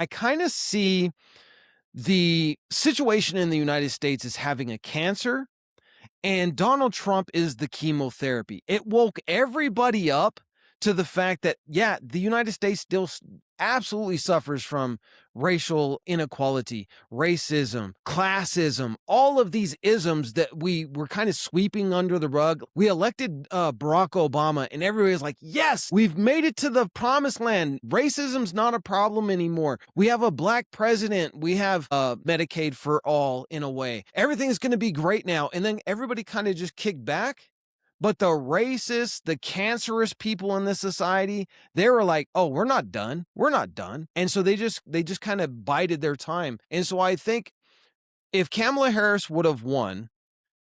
I kind of see the situation in the United States as having a cancer, and Donald Trump is the chemotherapy. It woke everybody up to the fact that, yeah, the United States still absolutely suffers from racial inequality, racism, classism, all of these isms that we were kind of sweeping under the rug. We elected Barack Obama, and everybody was like, yes, we've made it to the promised land. Racism's not a problem anymore. We have a black president. We have Medicaid for all in a way. Everything's going to be great now. And then everybody kind of just kicked back. But the racist, the cancerous people in this society, they were like, "Oh, we're not done. We're not done." And so they just kind of bided their time. And so I think if Kamala Harris would have won,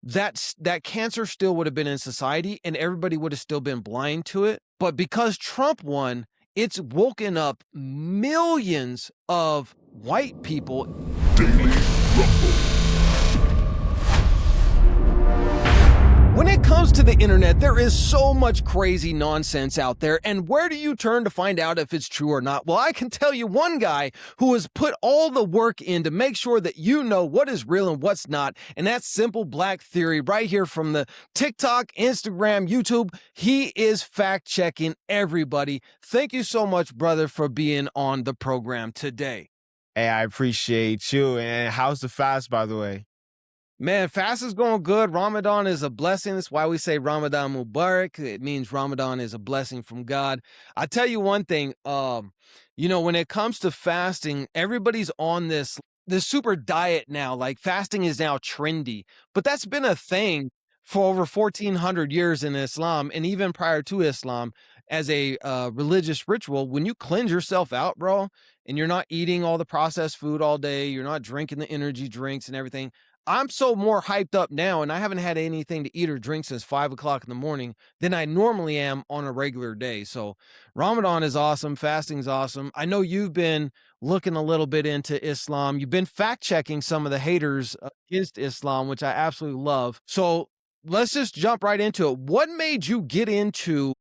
that cancer still would have been in society and everybody would have still been blind to it. But because Trump won, it's woken up millions of white people. Daily Rumble. When it comes to the internet, there is so much crazy nonsense out there, and where do you turn to find out if it's true or not? Well, I can tell you one guy who has put all the work in to make sure that you know what is real and what's not, and that's Simple Black Theory right here from the TikTok, Instagram, YouTube. He is fact-checking everybody. Thank you so much, brother, for being on the program today. Hey, I appreciate you. And how's the fast, by the way? Man, fast is going good. Ramadan is a blessing. That's why we say Ramadan Mubarak. It means Ramadan is a blessing from God. I tell you one thing, when it comes to fasting, everybody's on this super diet now. Like fasting is now trendy, but that's been a thing for over 1400 years in Islam, and even prior to Islam as a religious ritual. When you cleanse yourself out, bro, and you're not eating all the processed food all day, you're not drinking the energy drinks and everything. I'm so more hyped up now, and I haven't had anything to eat or drink since 5 o'clock in the morning than I normally am on a regular day. So Ramadan is awesome. Fasting's awesome. I know you've been looking a little bit into Islam. You've been fact checking some of the haters against Islam, which I absolutely love. So let's just jump right into it. What made you get into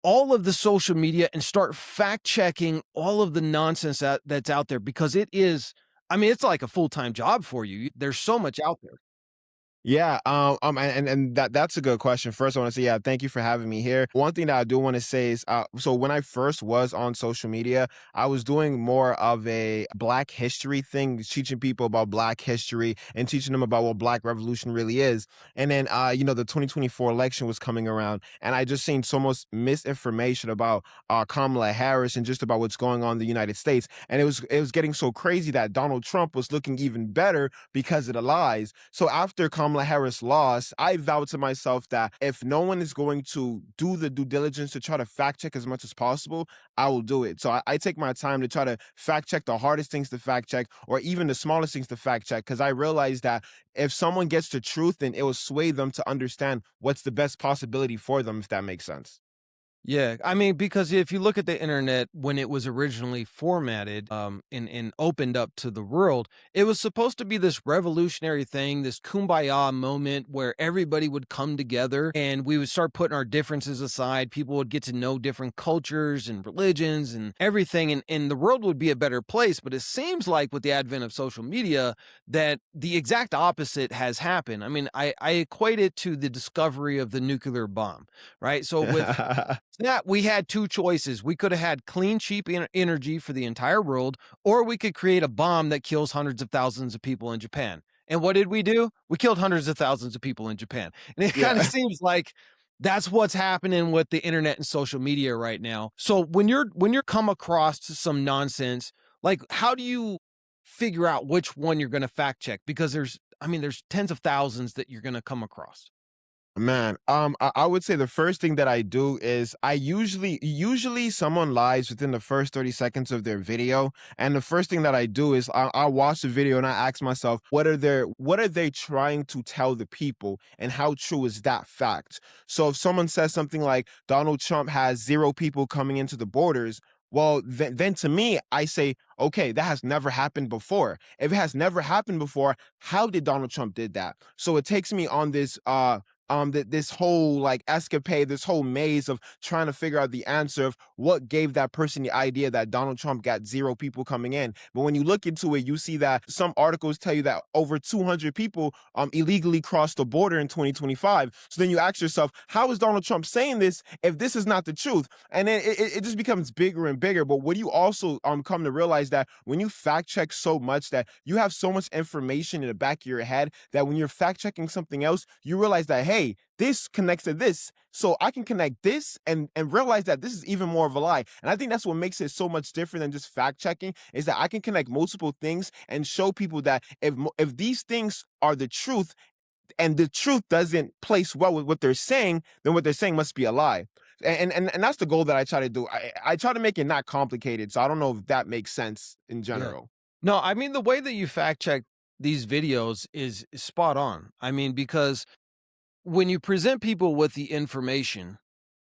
all of the social media and start fact checking all of the nonsense that's out there? Because it is, I mean, it's like a full-time job for you. There's so much out there. Yeah, and that's a good question. First, I want to say, yeah, thank you for having me here. One thing that I do want to say is, so when I first was on social media, I was doing more of a Black history thing, teaching people about Black history and teaching them about what Black Revolution really is. And then, the 2024 election was coming around, and I just seen so much misinformation about Kamala Harris and just about what's going on in the United States, and it was getting so crazy that Donald Trump was looking even better because of the lies. So after Kamala Harris lost, I vowed to myself that if no one is going to do the due diligence to try to fact check as much as possible, I will do it. So I take my time to try to fact check the hardest things to fact check, or even the smallest things to fact check, because I realized that if someone gets the truth, then it will sway them to understand what's the best possibility for them, if that makes sense. Yeah, I mean, because if you look at the internet when it was originally formatted, and opened up to the world, it was supposed to be this revolutionary thing, this kumbaya moment where everybody would come together and we would start putting our differences aside. People would get to know different cultures and religions and everything, and the world would be a better place. But it seems like with the advent of social media that the exact opposite has happened. I mean, I equate it to the discovery of the nuclear bomb, right? So with that, we had two choices. We could have had clean, cheap energy for the entire world, or we could create a bomb that kills hundreds of thousands of people in Japan. And what did we do? We killed hundreds of thousands of people in Japan. And it kind of Yeah. seems like that's what's happening with the internet and social media right now. So when you're come across some nonsense, like how do you figure out which one you're going to fact check? Because there's tens of thousands that you're going to come across. Man, I would say the first thing that I do is I usually someone lies within the first 30 seconds of their video. And the first thing that I do is I watch the video and I ask myself, what are they trying to tell the people and how true is that fact? So if someone says something like Donald Trump has zero people coming into the borders, well, then to me, I say, okay, that has never happened before. If it has never happened before, how did Donald Trump did that? So it takes me on this this whole like escapade, this whole maze of trying to figure out the answer of what gave that person the idea that Donald Trump got 0 people coming in. But when you look into it, you see that some articles tell you that over 200 people illegally crossed the border in 2025. So then you ask yourself, how is Donald Trump saying this if this is not the truth? And then it just becomes bigger and bigger. But what you also come to realize that when you fact check so much, that you have so much information in the back of your head, that when you're fact checking something else, you realize that, hey, this connects to this, so I can connect this and realize that this is even more of a lie. And I think that's what makes it so much different than just fact checking, is that I can connect multiple things and show people that if these things are the truth, and the truth doesn't place well with what they're saying, then what they're saying must be a lie. And that's the goal that I try to do. I try to make it not complicated. So I don't know if that makes sense in Yeah. general. No, I mean, the way that you fact check these videos is spot on. I mean, because when you present people with the information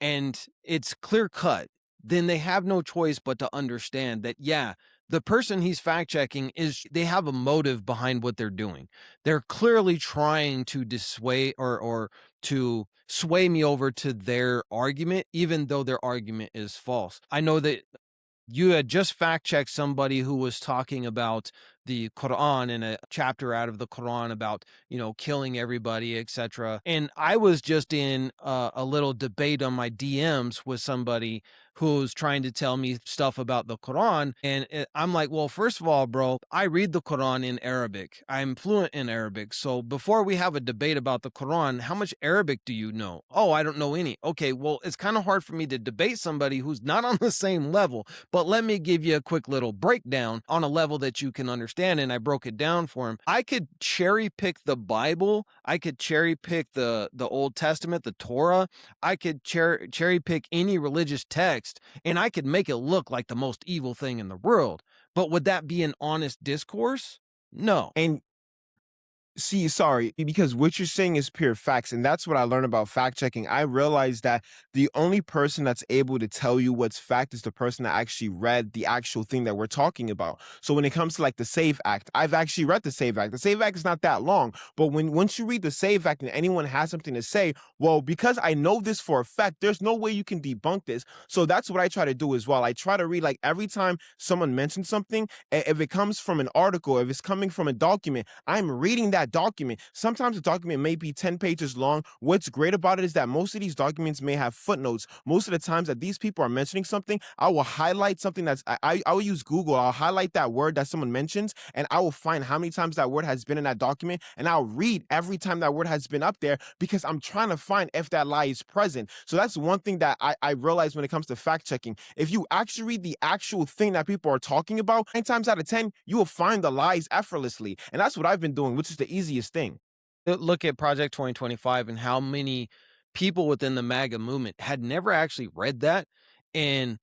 and it's clear cut, then they have no choice but to understand that, yeah, the person he's fact checking is, they have a motive behind what they're doing. They're clearly trying to dissuade or to sway me over to their argument, even though their argument is false. I know that you had just fact checked somebody who was talking about the Quran in a chapter out of the Quran about, killing everybody, etc. And I was just in a little debate on my DMs with somebody who's trying to tell me stuff about the Quran. And I'm like, well, first of all, bro, I read the Quran in Arabic. I'm fluent in Arabic. So before we have a debate about the Quran, how much Arabic do you know? Oh, I don't know any. Okay, well, it's kind of hard for me to debate somebody who's not on the same level, but let me give you a quick little breakdown on a level that you can understand. And I broke it down for him. I could cherry pick the Bible. I could cherry pick the Old Testament, the Torah. I could cherry pick any religious text, and I could make it look like the most evil thing in the world. But would that be an honest discourse? No. And see, sorry, because what you're saying is pure facts, and that's what I learned about fact checking. I realized that the only person that's able to tell you what's fact is the person that actually read the actual thing that we're talking about. So when it comes to like the SAVE Act, I've actually read the SAVE Act. The SAVE Act is not that long, but once you read the SAVE Act and anyone has something to say, well, because I know this for a fact, there's no way you can debunk this. So that's what I try to do as well. I try to read, like, every time someone mentions something, if it comes from an article, if it's coming from a document, I'm reading that document. Sometimes the document may be 10 pages long. What's great about it is that most of these documents may have footnotes. Most of the times that these people are mentioning something, I will highlight something I will use Google. I'll highlight that word that someone mentions, and I will find how many times that word has been in that document, and I'll read every time that word has been up there, because I'm trying to find if that lie is present. So that's one thing that I realize when it comes to fact checking. If you actually read the actual thing that people are talking about, 9 times out of 10, you will find the lies effortlessly. And that's what I've been doing, which is the easiest thing. Look at Project 2025 and how many people within the MAGA movement had never actually read that. And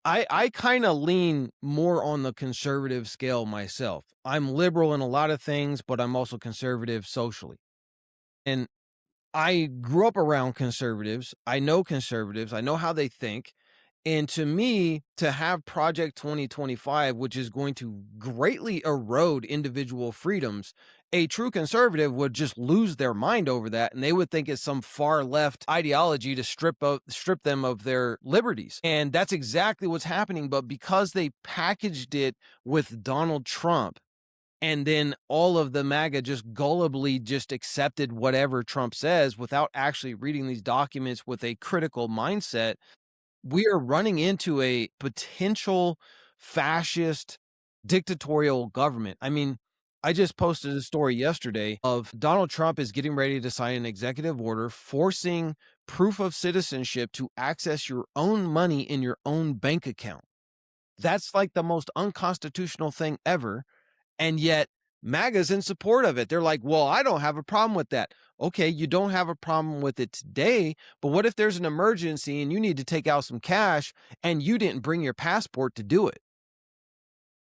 I kind of lean more on the conservative scale myself. I'm liberal in a lot of things, but I'm also conservative socially. And I grew up around conservatives. I know conservatives. I know how they think. And to me, to have Project 2025, which is going to greatly erode individual freedoms, a true conservative would just lose their mind over that, and they would think it's some far left ideology to strip them of their liberties. And that's exactly what's happening. But because they packaged it with Donald Trump, and then all of the MAGA just gullibly just accepted whatever Trump says without actually reading these documents with a critical mindset, we are running into a potential fascist dictatorial government. I mean, I just posted a story yesterday of Donald Trump is getting ready to sign an executive order forcing proof of citizenship to access your own money in your own bank account. That's like the most unconstitutional thing ever. And yet MAGA's in support of it. They're like, well, I don't have a problem with that. Okay, you don't have a problem with it today, but what if there's an emergency and you need to take out some cash and you didn't bring your passport to do it?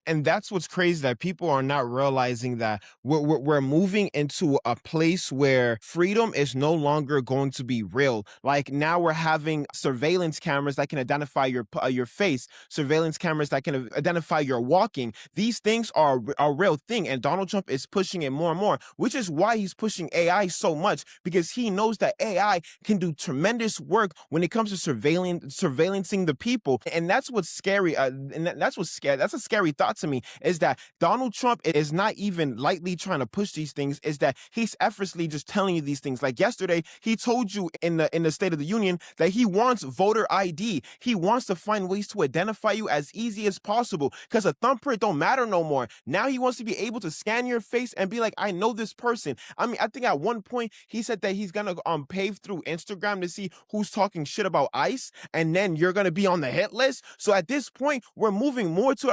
And that's what's crazy, that people are not realizing that we're moving into a place where freedom is no longer going to be real. Like now we're having surveillance cameras that can identify your face, surveillance cameras that can identify your walking. These things are a real thing, and Donald Trump is pushing it more and more, which is why he's pushing AI so much, because he knows that AI can do tremendous work when it comes to surveillancing the people. And that's what's scary. That's what's scary. That's a scary thought to me, is that Donald Trump is not even lightly trying to push these things, is that he's effortlessly just telling you these things. Like yesterday, he told you in the State of the Union that he wants voter ID. He wants to find ways to identify you as easy as possible, because a thumbprint don't matter no more. Now he wants to be able to scan your face and be like, I know this person. I mean, I think at one point he said that he's gonna pave through Instagram to see who's talking shit about ICE, and then you're gonna be on the hit list. So at this point, we're moving more to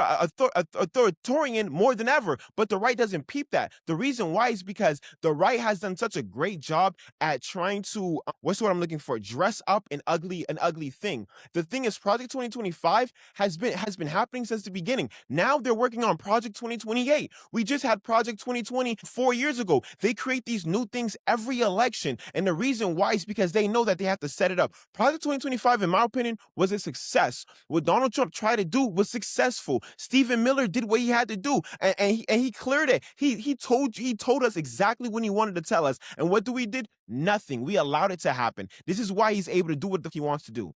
authoritarian more than ever. But the right doesn't peep that. The reason why is because the right has done such a great job at trying to what's what I'm looking for, dress up an ugly thing. The thing is, Project 2025 has been happening since the beginning. Now they're working on Project 2028. We just had Project 2020 4 years ago. They create these new things every election, and the reason why is because they know that they have to set it up. Project 2025, in my opinion, was a success. What Donald Trump tried to do was successful. Stephen Miller did what he had to do, and he cleared it. He told us exactly what he wanted to tell us, and what we did? Nothing. We allowed it to happen. This is why he's able to do what he wants to do.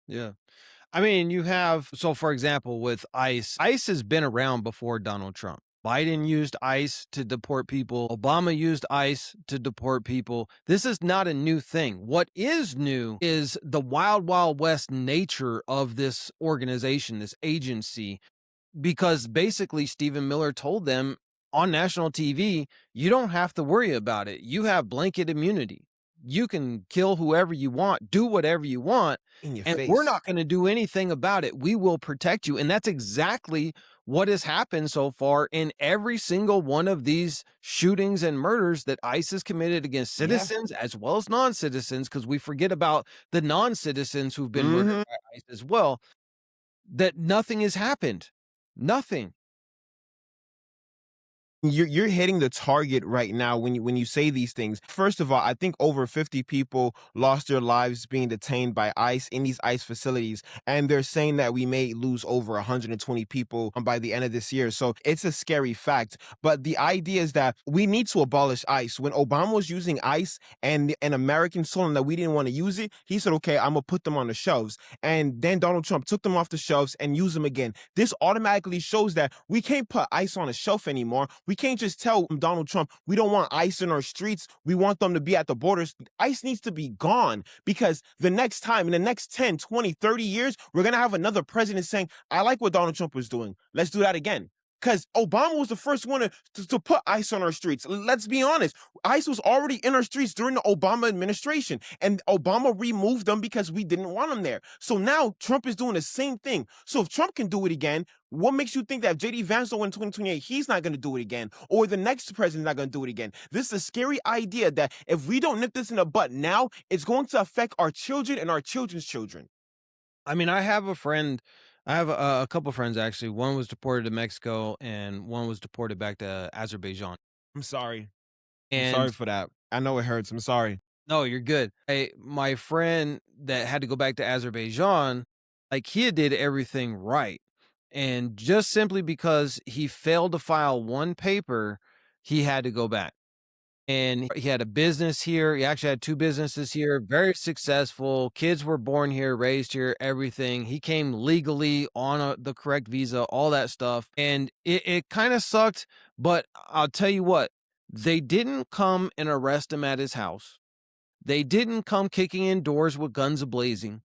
Yeah. I mean, you have, so for example, with ICE has been around before Donald Trump. Biden used ICE to deport people. Obama used ICE to deport people. This is not a new thing. What is new is the wild, wild west nature of this organization, this agency, because basically Stephen Miller told them on national TV, you don't have to worry about it. You have blanket immunity. You can kill whoever you want, do whatever you want, In your and we're face. not going to do anything about it. We will protect you. And that's exactly what has happened so far in every single one of these shootings and murders that ICE has committed against Yeah. citizens as well as non-citizens, because we forget about the non-citizens who've been murdered Hmm. by ICE as well, that nothing has happened. Nothing. You're hitting the target right now when you say these things. First of all, I think over 50 people lost their lives being detained by ICE in these ICE facilities, and they're saying that we may lose over 120 people by the end of this year. So it's a scary fact. But the idea is that we need to abolish ICE. When Obama was using ICE and Americans told him that we didn't want to use it, he said, "Okay, I'm gonna put them on the shelves." And then Donald Trump took them off the shelves and used them again. This automatically shows that we can't put ICE on a shelf anymore. We can't just tell Donald Trump we don't want ICE in our streets. We want them to be at the borders. ICE needs to be gone, because the next time, in the next 10, 20, 30 years, we're going to have another president saying, I like what Donald Trump was doing. Let's do that again. Because Obama was the first one to put ICE on our streets. Let's be honest. ICE was already in our streets during the Obama administration, and Obama removed them because we didn't want them there. So now Trump is doing the same thing. So if Trump can do it again, what makes you think that if JD Vance will win 2028, he's not going to do it again, or the next president's not going to do it again? This is a scary idea that if we don't nip this in the butt now, it's going to affect our children and our children's children. I mean, I have a friend. I have a couple friends actually. One was deported to Mexico, and one was deported back to Azerbaijan. I'm sorry. I'm And sorry for that. I know it hurts. I'm sorry. no, you're good. My friend that had to go back to Azerbaijan, like he had did everything right, and just simply because he failed to file one paper, he had to go back. And he had a business here. He actually had 2 businesses here, very successful. Kids were born here, raised here, everything. He came legally on the correct visa, all that stuff. And it kind of sucked, but I'll tell you what, they didn't come and arrest him at his house. They didn't come kicking in doors with guns ablazing.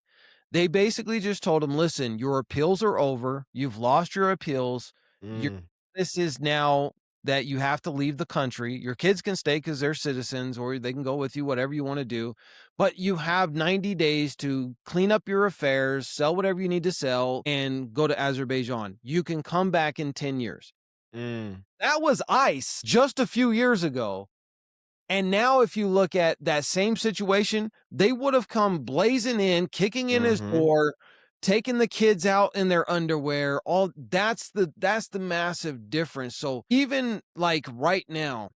They basically just told him, listen, your appeals are over. You've lost your appeals. Your Mm, This is now that you have to leave the country. Your kids can stay because they're citizens, or they can go with you, whatever you want to do. But you have 90 days to clean up your affairs, sell whatever you need to sell, and go to Azerbaijan. You can come back in 10 years. mm, That was ICE just a few years ago. And now, if you look at that same situation, they would have come blazing in, kicking in his mhm. door, taking the kids out in their underwear, all that's the massive difference. So even like right now,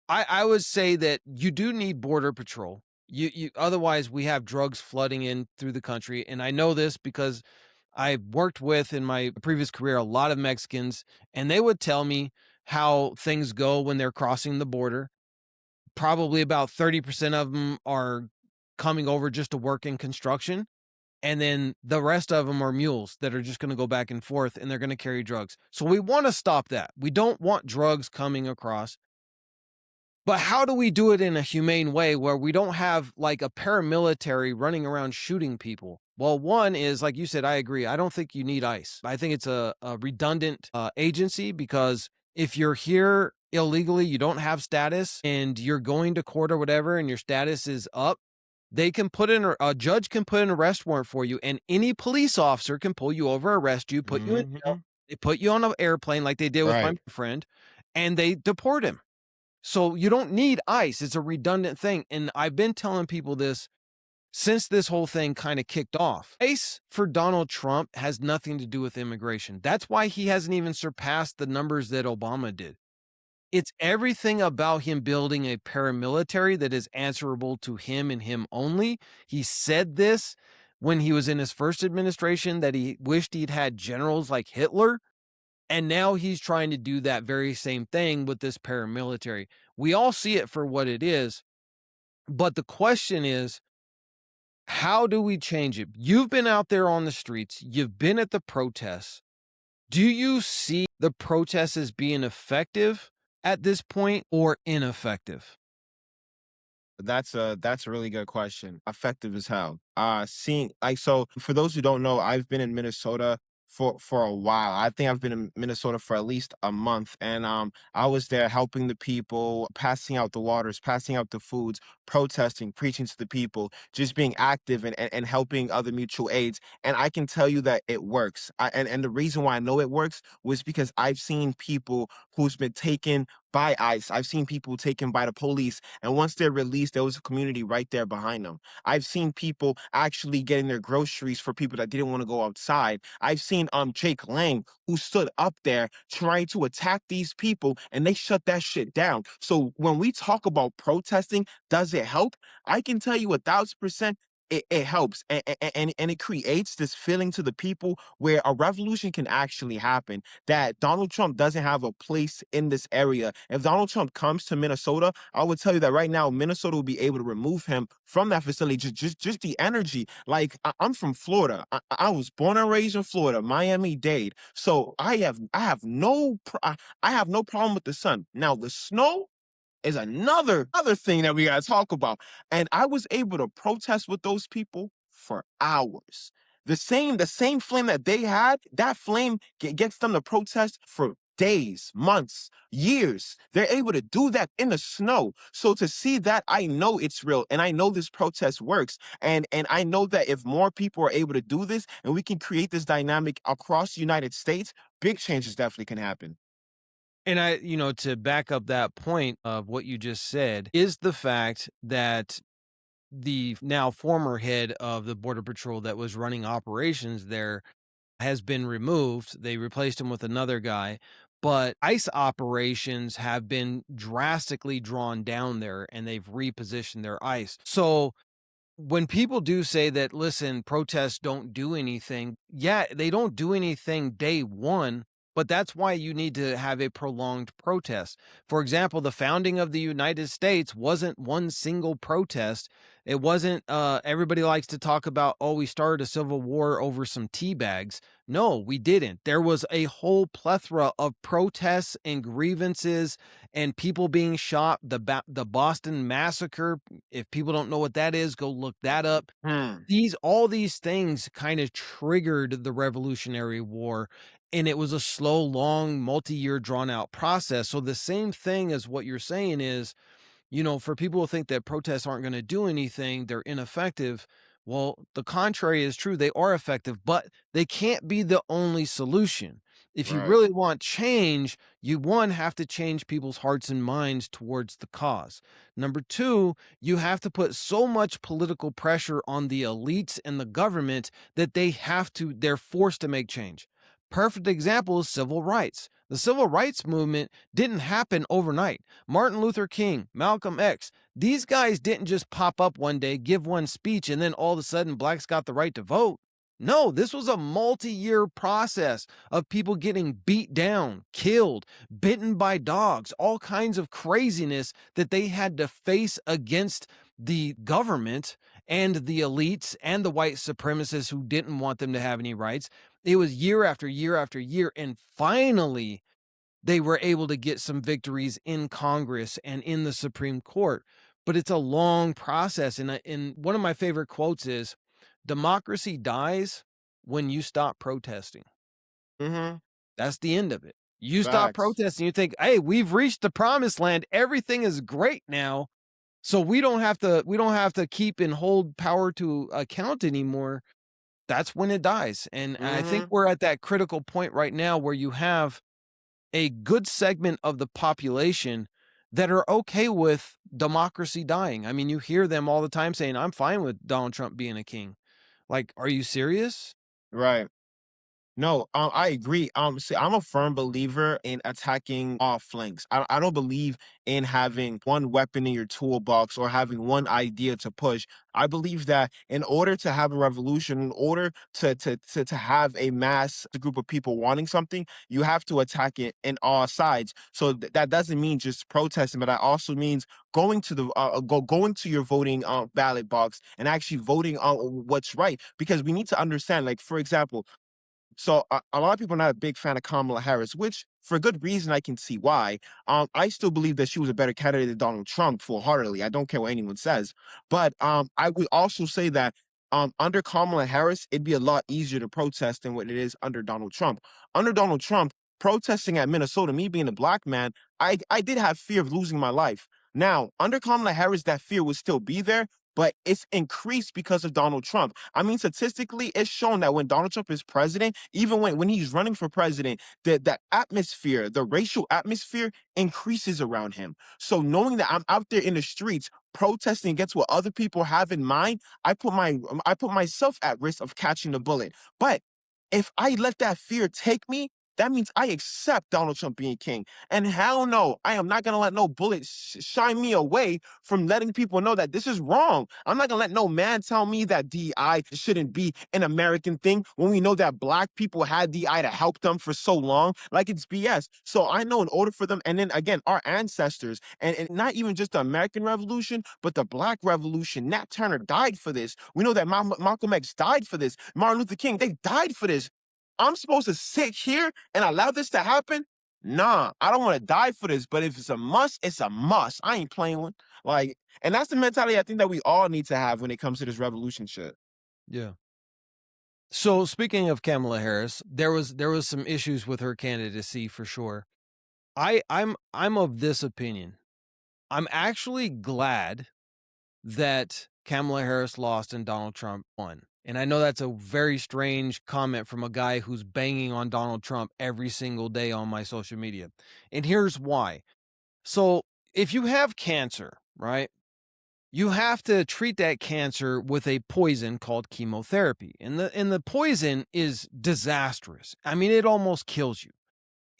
I would say that you do need border patrol. You otherwise we have drugs flooding in through the country, and I know this because I worked with in my previous career a lot of Mexicans, and they would tell me how things go when they're crossing the border. Probably about 30% of them are coming over just to work in construction, and then the rest of them are mules that are just gonna go back and forth, and they're gonna carry drugs. So we wanna stop that. We don't want drugs coming across. But how do we do it in a humane way where we don't have like a paramilitary running around shooting people? Well, one is like you said, I agree. I don't think you need ICE. I think it's a redundant agency because if you're here illegally, you don't have status, and you're going to court or whatever, and your status is up, they can put in a judge can put an arrest warrant for you, and any police officer can pull you over, arrest you, put you in jail. Mhm. They put you on an airplane like they did with my Right. friend, and they deport him. So you don't need ICE. It's a redundant thing. And I've been telling people this since this whole thing kind of kicked off. ICE for Donald Trump has nothing to do with immigration. That's why he hasn't even surpassed the numbers that Obama did. It's everything about him building a paramilitary that is answerable to him and him only. He said this when he was in his first administration that he wished he'd had generals like Hitler. And now he's trying to do that very same thing with this paramilitary. We all see it for what it is, but the question is, how do we change it? You've been out there on the streets, you've been at the protests. Do you see the protests as being effective at this point or ineffective? That's a really good question. Effective as hell. Seeing like so for those who don't know, I've been in Minnesota for a while. I think I've been in Minnesota for at least a month, and I was there helping the people, passing out the waters, passing out the foods, protesting, preaching to the people, just being active and helping other mutual aids. And I can tell you that it works. And the reason why I know it works was because I've seen people who's been taken by ICE. I've seen people taken by the police, and once they're released, there was a community right there behind them. I've seen people actually getting their groceries for people that didn't want to go outside. I've seen Jake Lang who stood up there trying to attack these people, and they shut that shit down. So when we talk about protesting, does it help? I can tell you 1,000%. It helps and it creates this feeling to the people where a revolution can actually happen, that Donald Trump doesn't have a place in this area. If Donald Trump comes to Minnesota, I would tell you that right now Minnesota will be able to remove him from that facility. Just the energy. Like I'm from Florida. I was born and raised in Florida, Miami-Dade. So I have no problem with the sun. Now the snow is another other thing that we gotta talk about. And I was able to protest with those people for hours. The same flame that they had, that flame gets them to protest for days, months, years. They're able to do that in the snow. So to see that, I know it's real, and I know this protest works. And I know that if more people are able to do this, and we can create this dynamic across the United States, big changes definitely can happen. And to back up that point of what you just said, is the fact that the now former head of the Border Patrol that was running operations there has been removed. They replaced him with another guy, but ICE operations have been drastically drawn down there, and they've repositioned their ICE. So when people do say that, listen, protests don't do anything, yeah, they don't do anything day one, but that's why you need to have a prolonged protest. For example, the founding of the United States wasn't one single protest. It wasn't, everybody likes to talk about, oh, we started a civil war over some tea bags. No, we didn't. There was a whole plethora of protests and grievances and people being shot. The Boston Massacre, if people don't know what that is, go look that up. Hmm. All these things kind of triggered the Revolutionary War, and it was a slow, long, multi-year drawn out process. So the same thing as what you're saying is, for people who think that protests aren't going to do anything, they're ineffective. Well, the contrary is true. They are effective, but they can't be the only solution. If you Right. really want change, you one have to change people's hearts and minds towards the cause. Number two, you have to put so much political pressure on the elites and the government that they're forced to make change. Perfect example is civil rights. The civil rights movement didn't happen overnight. Martin Luther King, Malcolm X, these guys didn't just pop up one day, give one speech, and then all of a sudden blacks got the right to vote. No, this was a multi-year process of people getting beat down, killed, bitten by dogs, all kinds of craziness that they had to face against the government and the elites and the white supremacists who didn't want them to have any rights. It was year after year after year. And finally, they were able to get some victories in Congress and in the Supreme Court. But it's a long process. And one of my favorite quotes is, democracy dies when you stop protesting. Mm-hmm. That's the end of it. You stop Facts. protesting, you think, "Hey, we've reached the promised land. Everything is great now. So we don't have to keep and hold power to account anymore." That's when it dies. And I think Mm-hmm. we're at that critical point right now where you have a good segment of the population that are okay with democracy dying. I mean, you hear them all the time saying, "I'm fine with Donald Trump being a king." Like, are you serious? Right. No, I agree. See, I'm a firm believer in attacking all flanks. I don't believe in having one weapon in your toolbox or having one idea to push. I believe that in order to have a revolution, in order to have a mass group of people wanting something, you have to attack it in all sides. So that doesn't mean just protesting, but that also means going to the going to your voting ballot box and actually voting on what's right. Because we need to understand, like for example, so a lot of people are not a big fan of Kamala Harris, which for good reason I can see why. I still believe that she was a better candidate than Donald Trump full heartedly. I don't care what anyone says, but I would also say that under Kamala Harris, it'd be a lot easier to protest than what it is under Donald Trump. Under Donald Trump, protesting at Minnesota, me being a black man, I did have fear of losing my life. Now under Kamala Harris, that fear would still be there, but it's increased because of Donald Trump. I mean, statistically, it's shown that when Donald Trump is president, even when he's running for president, the atmosphere, the racial atmosphere increases around him. So knowing that I'm out there in the streets protesting against what other people have in mind, I put myself at risk of catching the bullet. But if I let that fear take me, that means I accept Donald Trump being king. And hell no, I am not going to let no bullet shine me away from letting people know that this is wrong. I'm not going to let no man tell me that DI shouldn't be an American thing when we know that black people had DI to help them for so long. Like it's BS. So I know in order for them, and then again, our ancestors, and not even just the American Revolution, but the Black Revolution, Nat Turner died for this. We know that Malcolm X died for this. Martin Luther King, they died for this. I'm supposed to sit here and allow this to happen? Nah, I don't want to die for this, but if it's a must, it's a must. I ain't playing one. Like, and that's the mentality I think that we all need to have when it comes to this revolution shit. Yeah. So speaking of Kamala Harris, there was some issues with her candidacy for sure. I'm of this opinion. I'm actually glad that Kamala Harris lost and Donald Trump won. And I know that's a very strange comment from a guy who's banging on Donald Trump every single day on my social media. And here's why. So, if you have cancer, right? You have to treat that cancer with a poison called chemotherapy. And the poison is disastrous. I mean, it almost kills you.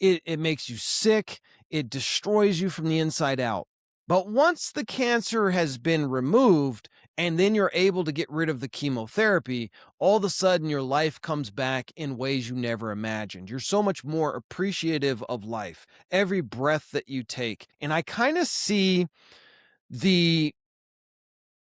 It makes you sick, it destroys you from the inside out. But once the cancer has been removed and then you're able to get rid of the chemotherapy, all of a sudden your life comes back in ways you never imagined. You're so much more appreciative of life, every breath that you take. And I kind of see the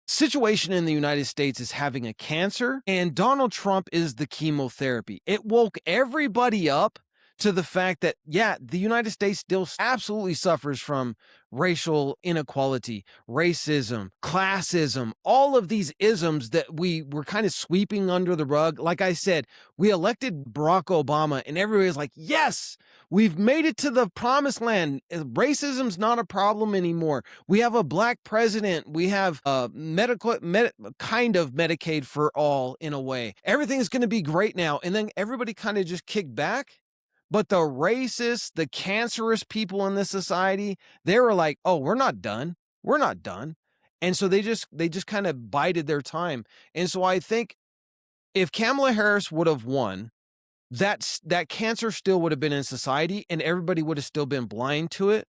situation in the United States is having a cancer, and Donald Trump is the chemotherapy. It woke everybody up to the fact that, yeah, the United States still absolutely suffers from racial inequality, racism, classism, all of these isms that we were kind of sweeping under the rug. Like I said, we elected Barack Obama, and everybody's like, yes, we've made it to the promised land. Racism's not a problem anymore. We have a black president. We have kind of Medicaid for all in a way. Everything's going to be great now. And then everybody kind of just kicked back But the racists, the cancerous people in this society, they were like, "Oh, we're not done. We're not done." And so they just kind of bided their time. And so I think if Kamala Harris would have won, that cancer still would have been in society and everybody would have still been blind to it.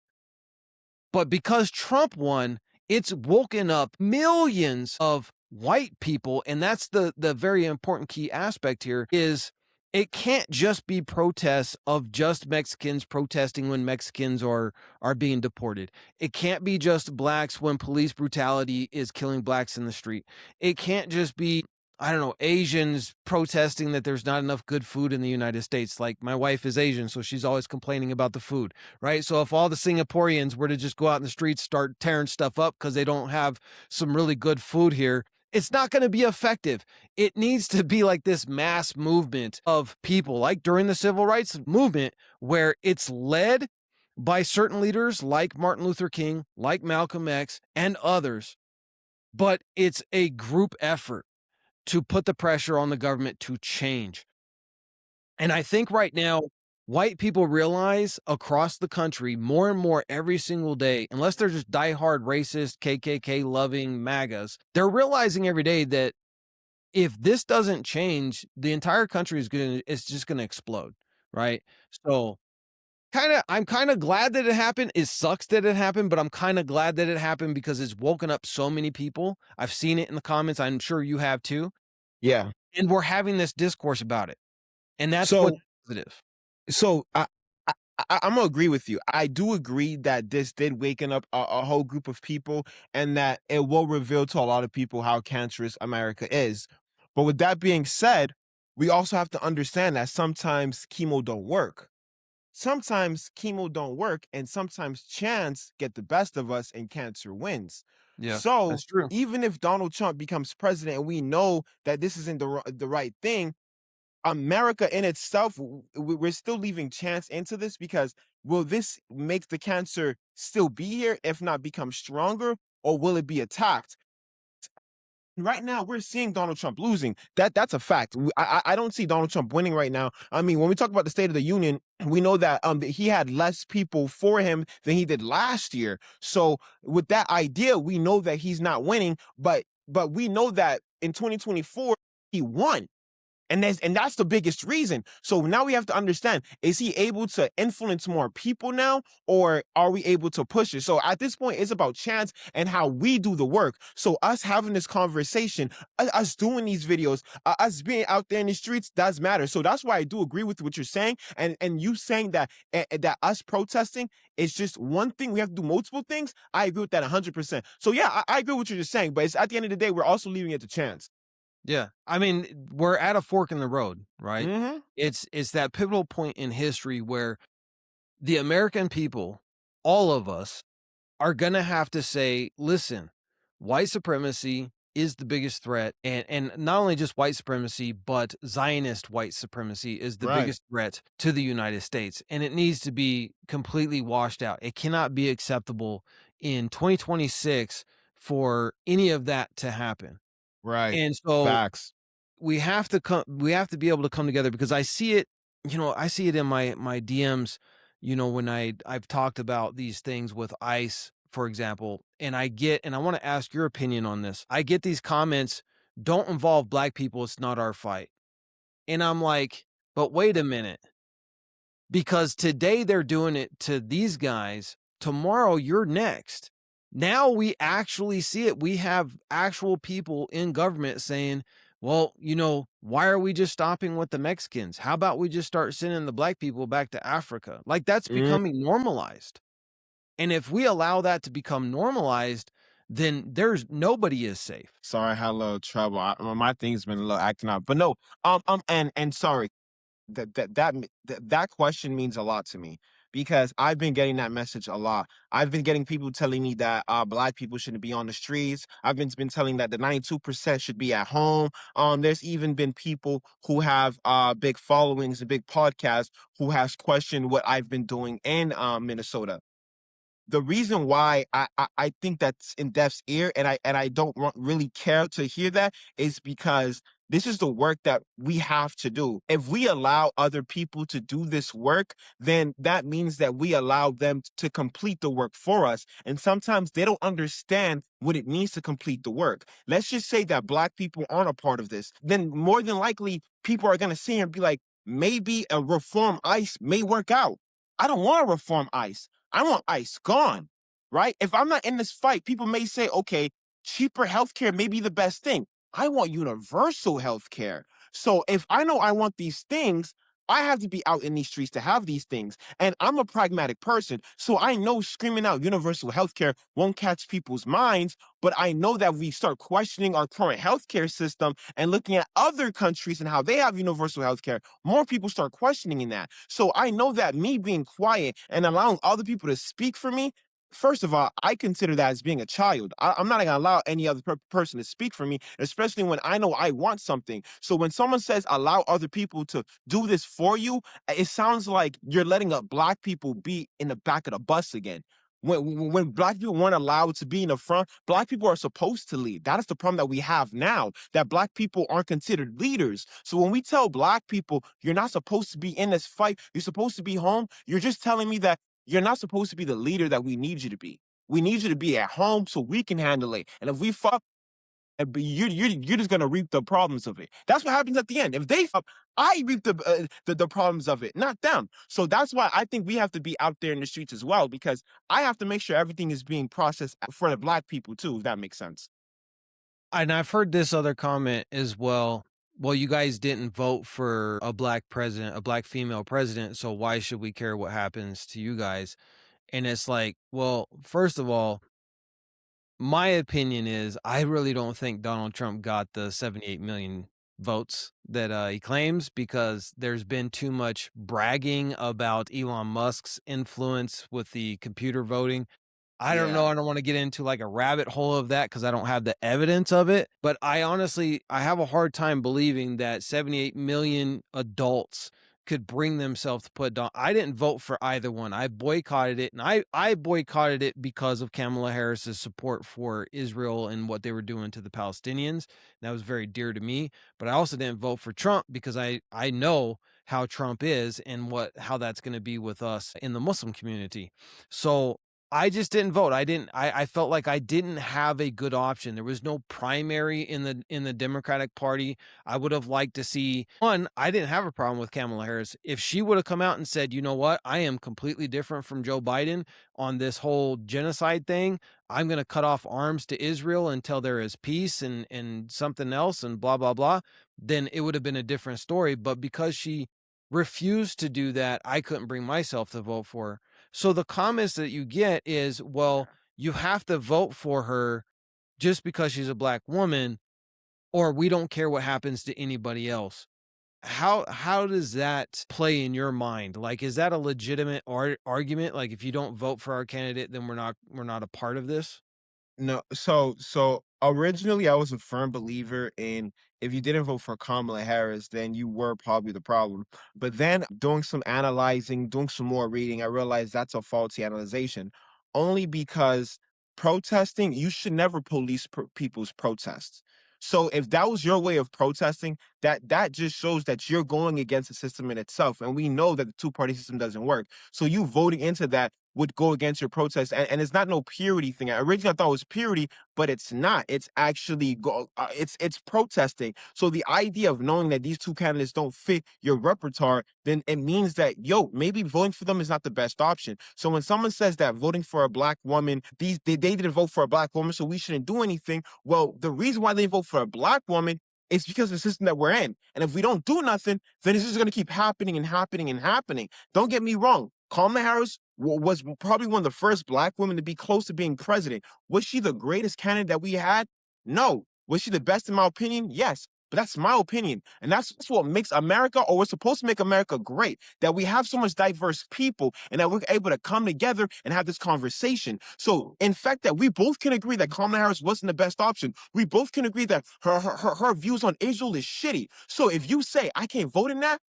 But because Trump won, it's woken up millions of white people, and that's the very important key aspect here is it can't just be protests of just Mexicans protesting when Mexicans are being deported. It can't be just blacks when police brutality is killing blacks in the street. It can't just be, I don't know, Asians protesting that there's not enough good food in the United States. Like my wife is Asian, so she's always complaining about the food, right? So if all the Singaporeans were to just go out in the streets, start tearing stuff up because they don't have some really good food here, it's not going to be effective. It needs to be like this mass movement of people, like during the civil rights movement, where it's led by certain leaders like Martin Luther King, like Malcolm X, and others, but it's a group effort to put the pressure on the government to change. And I think right now, white people realize across the country more and more every single day, unless they're just diehard racist, KKK loving MAGAs, they're realizing every day that if this doesn't change, the entire country is just gonna explode, right? So I'm kinda glad that it happened. It sucks that it happened, but I'm kinda glad that it happened because it's woken up so many people. I've seen it in the comments. I'm sure you have too. Yeah. And we're having this discourse about it. And that's what's So positive. So I, I'm gonna agree with you. I do agree that this did waken up a whole group of people, and that it will reveal to a lot of people how cancerous America is. But with that being said, we also have to understand that sometimes chemo don't work. Sometimes chemo don't work, and sometimes chance get the best of us, and cancer wins. Yeah, So that's true. even if Donald Trump becomes president, and we know that this isn't the right thing, America in itself, we're still leaving chance into this, because will this make the cancer still be here, if not become stronger, or will it be attacked? Right now, we're seeing Donald Trump losing. That's a fact. I don't see Donald Trump winning right now. I mean, when we talk about the State of the Union, we know that that he had less people for him than he did last year. So with that idea, we know that he's not winning, but we know that in 2024 he won. And that's the biggest reason. So now we have to understand, is he able to influence more people now, or are we able to push it? So at this point, it's about chance and how we do the work. So us having this conversation, us doing these videos, us being out there in the streets does matter. So that's why I do agree with what you're saying. And you saying that that us protesting is just one thing. We have to do multiple things. I agree with that 100%. So yeah, I agree with what you're just saying. But it's, at the end of the day, we're also leaving it to chance. Yeah. I mean, we're at a fork in the road, right? Hmm. It's that pivotal point in history where the American people, all of us, are gonna have to say, listen, white supremacy is the biggest threat. And not only just white supremacy, but Zionist white supremacy is the Right. biggest threat to the United States. And it needs to be completely washed out. It cannot be acceptable in 2026 for any of that to happen. Right. And so Facts. we have to be able to come together because I see it, I see it in my DMs, when I've talked about these things with ICE, for example, and I want to ask your opinion on this. I get these comments, don't involve black people, it's not our fight. And I'm like, but wait a minute. Because today they're doing it to these guys, tomorrow you're next. Now we actually see it. We have actual people in government saying, well, why are we just stopping with the Mexicans? How about we just start sending the black people back to Africa? Like that's Mm. becoming normalized. And if we allow that to become normalized, then there's nobody is safe. Sorry, I had a little trouble. My thing's been a little acting out, but no. And sorry, that question means a lot to me, because I've been getting that message a lot. I've been getting people telling me that black people shouldn't be on the streets. I've been telling that the 92% should be at home. There's even been people who have big followings and big podcasts who has questioned what I've been doing in Minnesota. the reason why I think that's in deaf's ear, and I don't really care to hear that, is because this is the work that we have to do. If we allow other people to do this work, then that means that we allow them to complete the work for us. And sometimes they don't understand what it means to complete the work. Let's just say that Black people aren't a part of this. Then more than likely, people are going to sit here and be like, maybe a reform ICE may work out. I don't want to reform ICE. I want ICE gone, right? If I'm not in this fight, people may say, okay, cheaper healthcare may be the best thing. I want universal healthcare. So if I know I want these things, I have to be out in these streets to have these things. And I'm a pragmatic person. So I know screaming out universal healthcare won't catch people's minds. But I know that we start questioning our current healthcare system and looking at other countries and how they have universal healthcare, more people start questioning in that. So I know that me being quiet and allowing other people to speak for me, first of all, I consider that as being a child. I'm not going to allow any other person to speak for me, especially when I know I want something. So when someone says allow other people to do this for you, it sounds like you're letting Black people be in the back of the bus again. When Black people weren't allowed to be in the front, Black people are supposed to lead. That is the problem that we have now, that Black people aren't considered leaders. So when we tell Black people, you're not supposed to be in this fight, you're supposed to be home, you're just telling me that you're not supposed to be the leader that we need you to be. We need you to be at home so we can handle it. And if we fuck, but you're just gonna reap the problems of it. That's what happens at the end. If they fuck, I reap the problems of it, not them. So that's why I think we have to be out there in the streets as well, because I have to make sure everything is being processed for the Black people too, if that makes sense. And I've heard this other comment as well. Well, you guys didn't vote for a black president, a black female president, so why should we care what happens to you guys? And it's like, well, first of all, my opinion is I really don't think Donald Trump got the 78 million votes that he claims, because there's been too much bragging about Elon Musk's influence with the computer voting. I don't know, Yeah. I don't wanna get into, like, a rabbit hole of that because I don't have the evidence of it, but I have a hard time believing that 78 million adults could bring themselves to put Don I didn't vote for either one. I boycotted it, and I boycotted it because of Kamala Harris's support for Israel and what they were doing to the Palestinians. That was very dear to me, but I also didn't vote for Trump because I know how Trump is and how that's gonna be with us in the Muslim community. So I just didn't vote. I felt like I didn't have a good option. There was no primary in the Democratic Party. I would have liked to see one, I didn't have a problem with Kamala Harris. If she would have come out and said, "You know what? I am completely different from Joe Biden on this whole genocide thing. I'm going to cut off arms to Israel until there is peace and something else and blah blah blah," then it would have been a different story, but because she refused to do that, I couldn't bring myself to vote for her. So the comments that you get is, well, you have to vote for her just because she's a black woman, or we don't care what happens to anybody else. How does that play in your mind? Like, is that a legitimate argument? Like, if you don't vote for our candidate, then we're not a part of this? No, so originally I was a firm believer in, if you didn't vote for Kamala Harris, then you were probably the problem. But then doing some analyzing, doing some more reading, I realized that's a faulty analyzation. Only because protesting, you should never police people's protests. So if that was your way of protesting, that just shows that you're going against the system in itself. And we know that the two-party system doesn't work. So you voting into that would go against your protest. And it's not no purity thing. Originally, I thought it was purity, but it's not. It's actually it's protesting. So the idea of knowing that these two candidates don't fit your repertoire, then it means that, yo, maybe voting for them is not the best option. So when someone says that voting for a black woman, they didn't vote for a black woman, so we shouldn't do anything. Well, the reason why they vote for a black woman is because of the system that we're in. And if we don't do nothing, then it's just going to keep happening and happening and happening. Don't get me wrong. Kamala Harris was probably one of the first black women to be close to being president. Was she the greatest candidate that we had? No. Was she the best in my opinion? Yes. But that's my opinion. And that's what makes America, or we're supposed to make America great, that we have so much diverse people and that we're able to come together and have this conversation. So, in fact, that we both can agree that Kamala Harris wasn't the best option. We both can agree that her views on Israel is shitty. So, if you say I can't vote in that,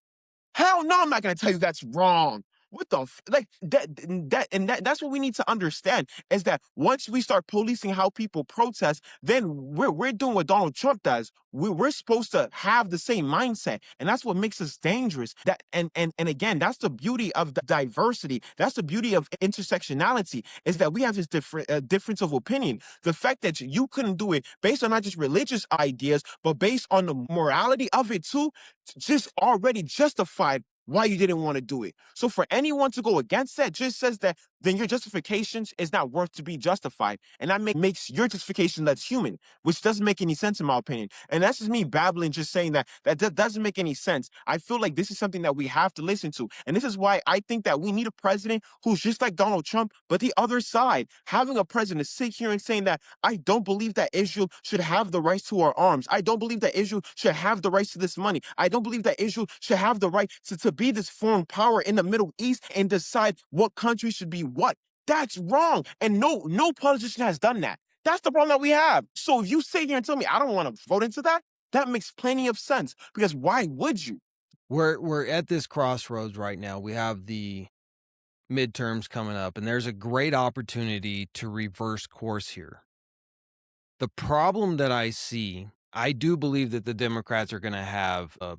hell no, I'm not going to tell you that's wrong. what the like that's what we need to understand is that once we start policing how people protest, then we're doing what Donald Trump does. We're supposed to have the same mindset, and that's what makes us dangerous. That and again, that's the beauty of the diversity. That's the beauty of intersectionality is that we have this difference of opinion. The fact that you couldn't do it based on not just religious ideas, but based on the morality of it too, just already justified why you didn't want to do it. So for anyone to go against that just says that then your justifications is not worth to be justified. And that makes your justification less human, which doesn't make any sense in my opinion. And that's just me babbling, just saying that doesn't make any sense. I feel like this is something that we have to listen to. And this is why I think that we need a president who's just like Donald Trump, but the other side. Having a president sit here and saying that I don't believe that Israel should have the rights to our arms. I don't believe that Israel should have the rights to this money. I don't believe that Israel should have the right to be this foreign power in the Middle East and decide what country should be what. That's wrong. And no politician has done that. That's the problem that we have. So if you sit here and tell me I don't want to vote into that, that makes plenty of sense. Because why would you? We're at this crossroads right now. We have the midterms coming up, and there's a great opportunity to reverse course here. The problem that I see, I do believe that the Democrats are going to have a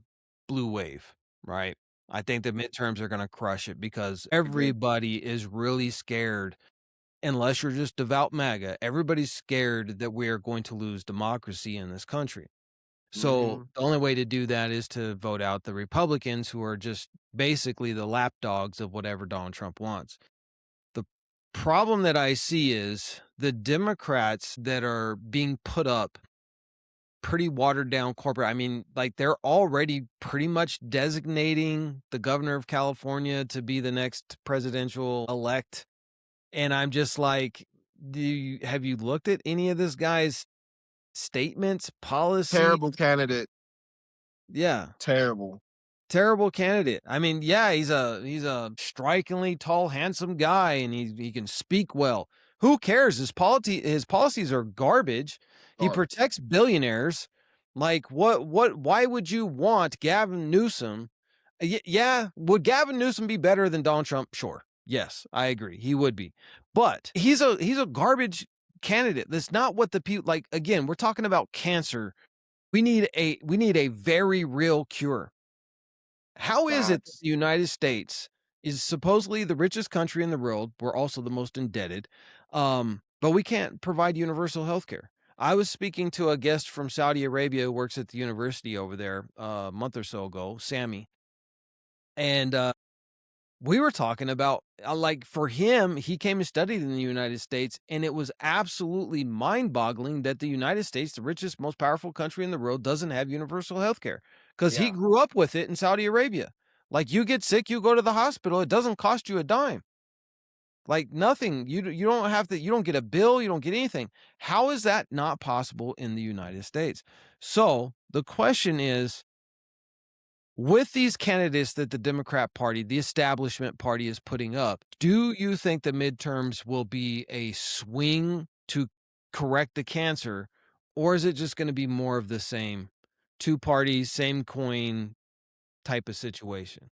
blue wave, right? I think the midterms are going to crush it because Agree. everybody is really scared. Unless you're just devout MAGA, everybody's scared that we are going to lose democracy in this country. So Mm-hmm. the only way to do that is to vote out the Republicans, who are just basically the lapdogs of whatever Donald Trump wants. The problem that I see is the Democrats that are being put up pretty watered down corporate. I mean, like they're already pretty much designating the governor of California to be the next presidential elect. And I'm just like, have you looked at any of this guy's statements, policy? Terrible candidate. Yeah. Terrible. Terrible candidate. I mean, yeah, he's a strikingly tall, handsome guy, and he can speak well. Who cares? His policies are garbage. He Garbage. protects billionaires. Like why would you want Gavin Newsom? Yeah, would Gavin Newsom be better than Donald Trump? Sure. Yes, I agree. He would be. But he's a garbage candidate. That's not what the people like. Again, we're talking about cancer. We need a very real cure. How is it that Facts. the United States is supposedly the richest country in the world? We're also the most indebted, but we can't provide universal health care. I was speaking to a guest from Saudi Arabia who works at the university over there a month or so ago, Sammy, and we were talking about like for him, he came and studied in the United States, and it was absolutely mind-boggling that the United States, the richest, most powerful country in the world, doesn't have universal health care because he Yeah. grew up with it in Saudi Arabia. Like you get sick, you go to the hospital, it doesn't cost you a dime. Like nothing. You don't have to. You don't get a bill. You don't get anything. How is that not possible in the United States? So the question is, with these candidates that the Democrat Party, the establishment party is putting up, do you think the midterms will be a swing to correct the cancer, or is it just going to be more of the same? Two parties, same coin type of situation.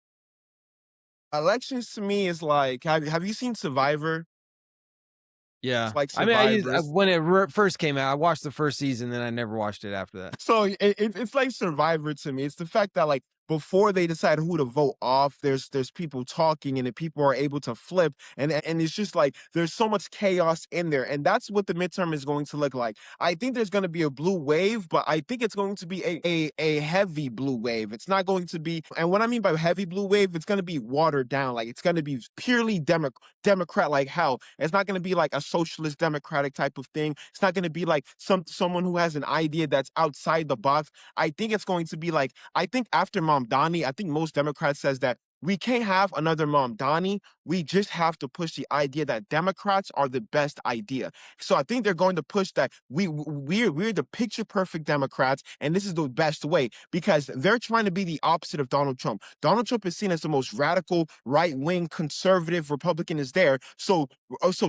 Elections to me is like, have you seen Survivor? Yeah. It's like I mean, Survivors. when it first came out, I watched the first season, then I never watched it after that. So it's like Survivor to me. It's the fact that like before they decide who to vote off, there's people talking and then people are able to flip and it's just like there's so much chaos in there. And that's what the midterm is going to look like. I think there's going to be a blue wave, but I think it's going to be a heavy blue wave. It's not going to be, and what I mean by heavy blue wave, it's going to be watered down. Like it's going to be purely Democrat like hell. It's not going to be like a socialist democratic type of thing. It's not going to be like someone who has an idea that's outside the box. I think it's going to be like I think after Mamdani, I think most Democrats says that we can't have another Mamdani. We just have to push the idea that Democrats are the best idea. So I think they're going to push that we're the picture perfect Democrats, and this is the best way because they're trying to be the opposite of Donald Trump. Donald Trump is seen as the most radical, right wing, conservative Republican is there. So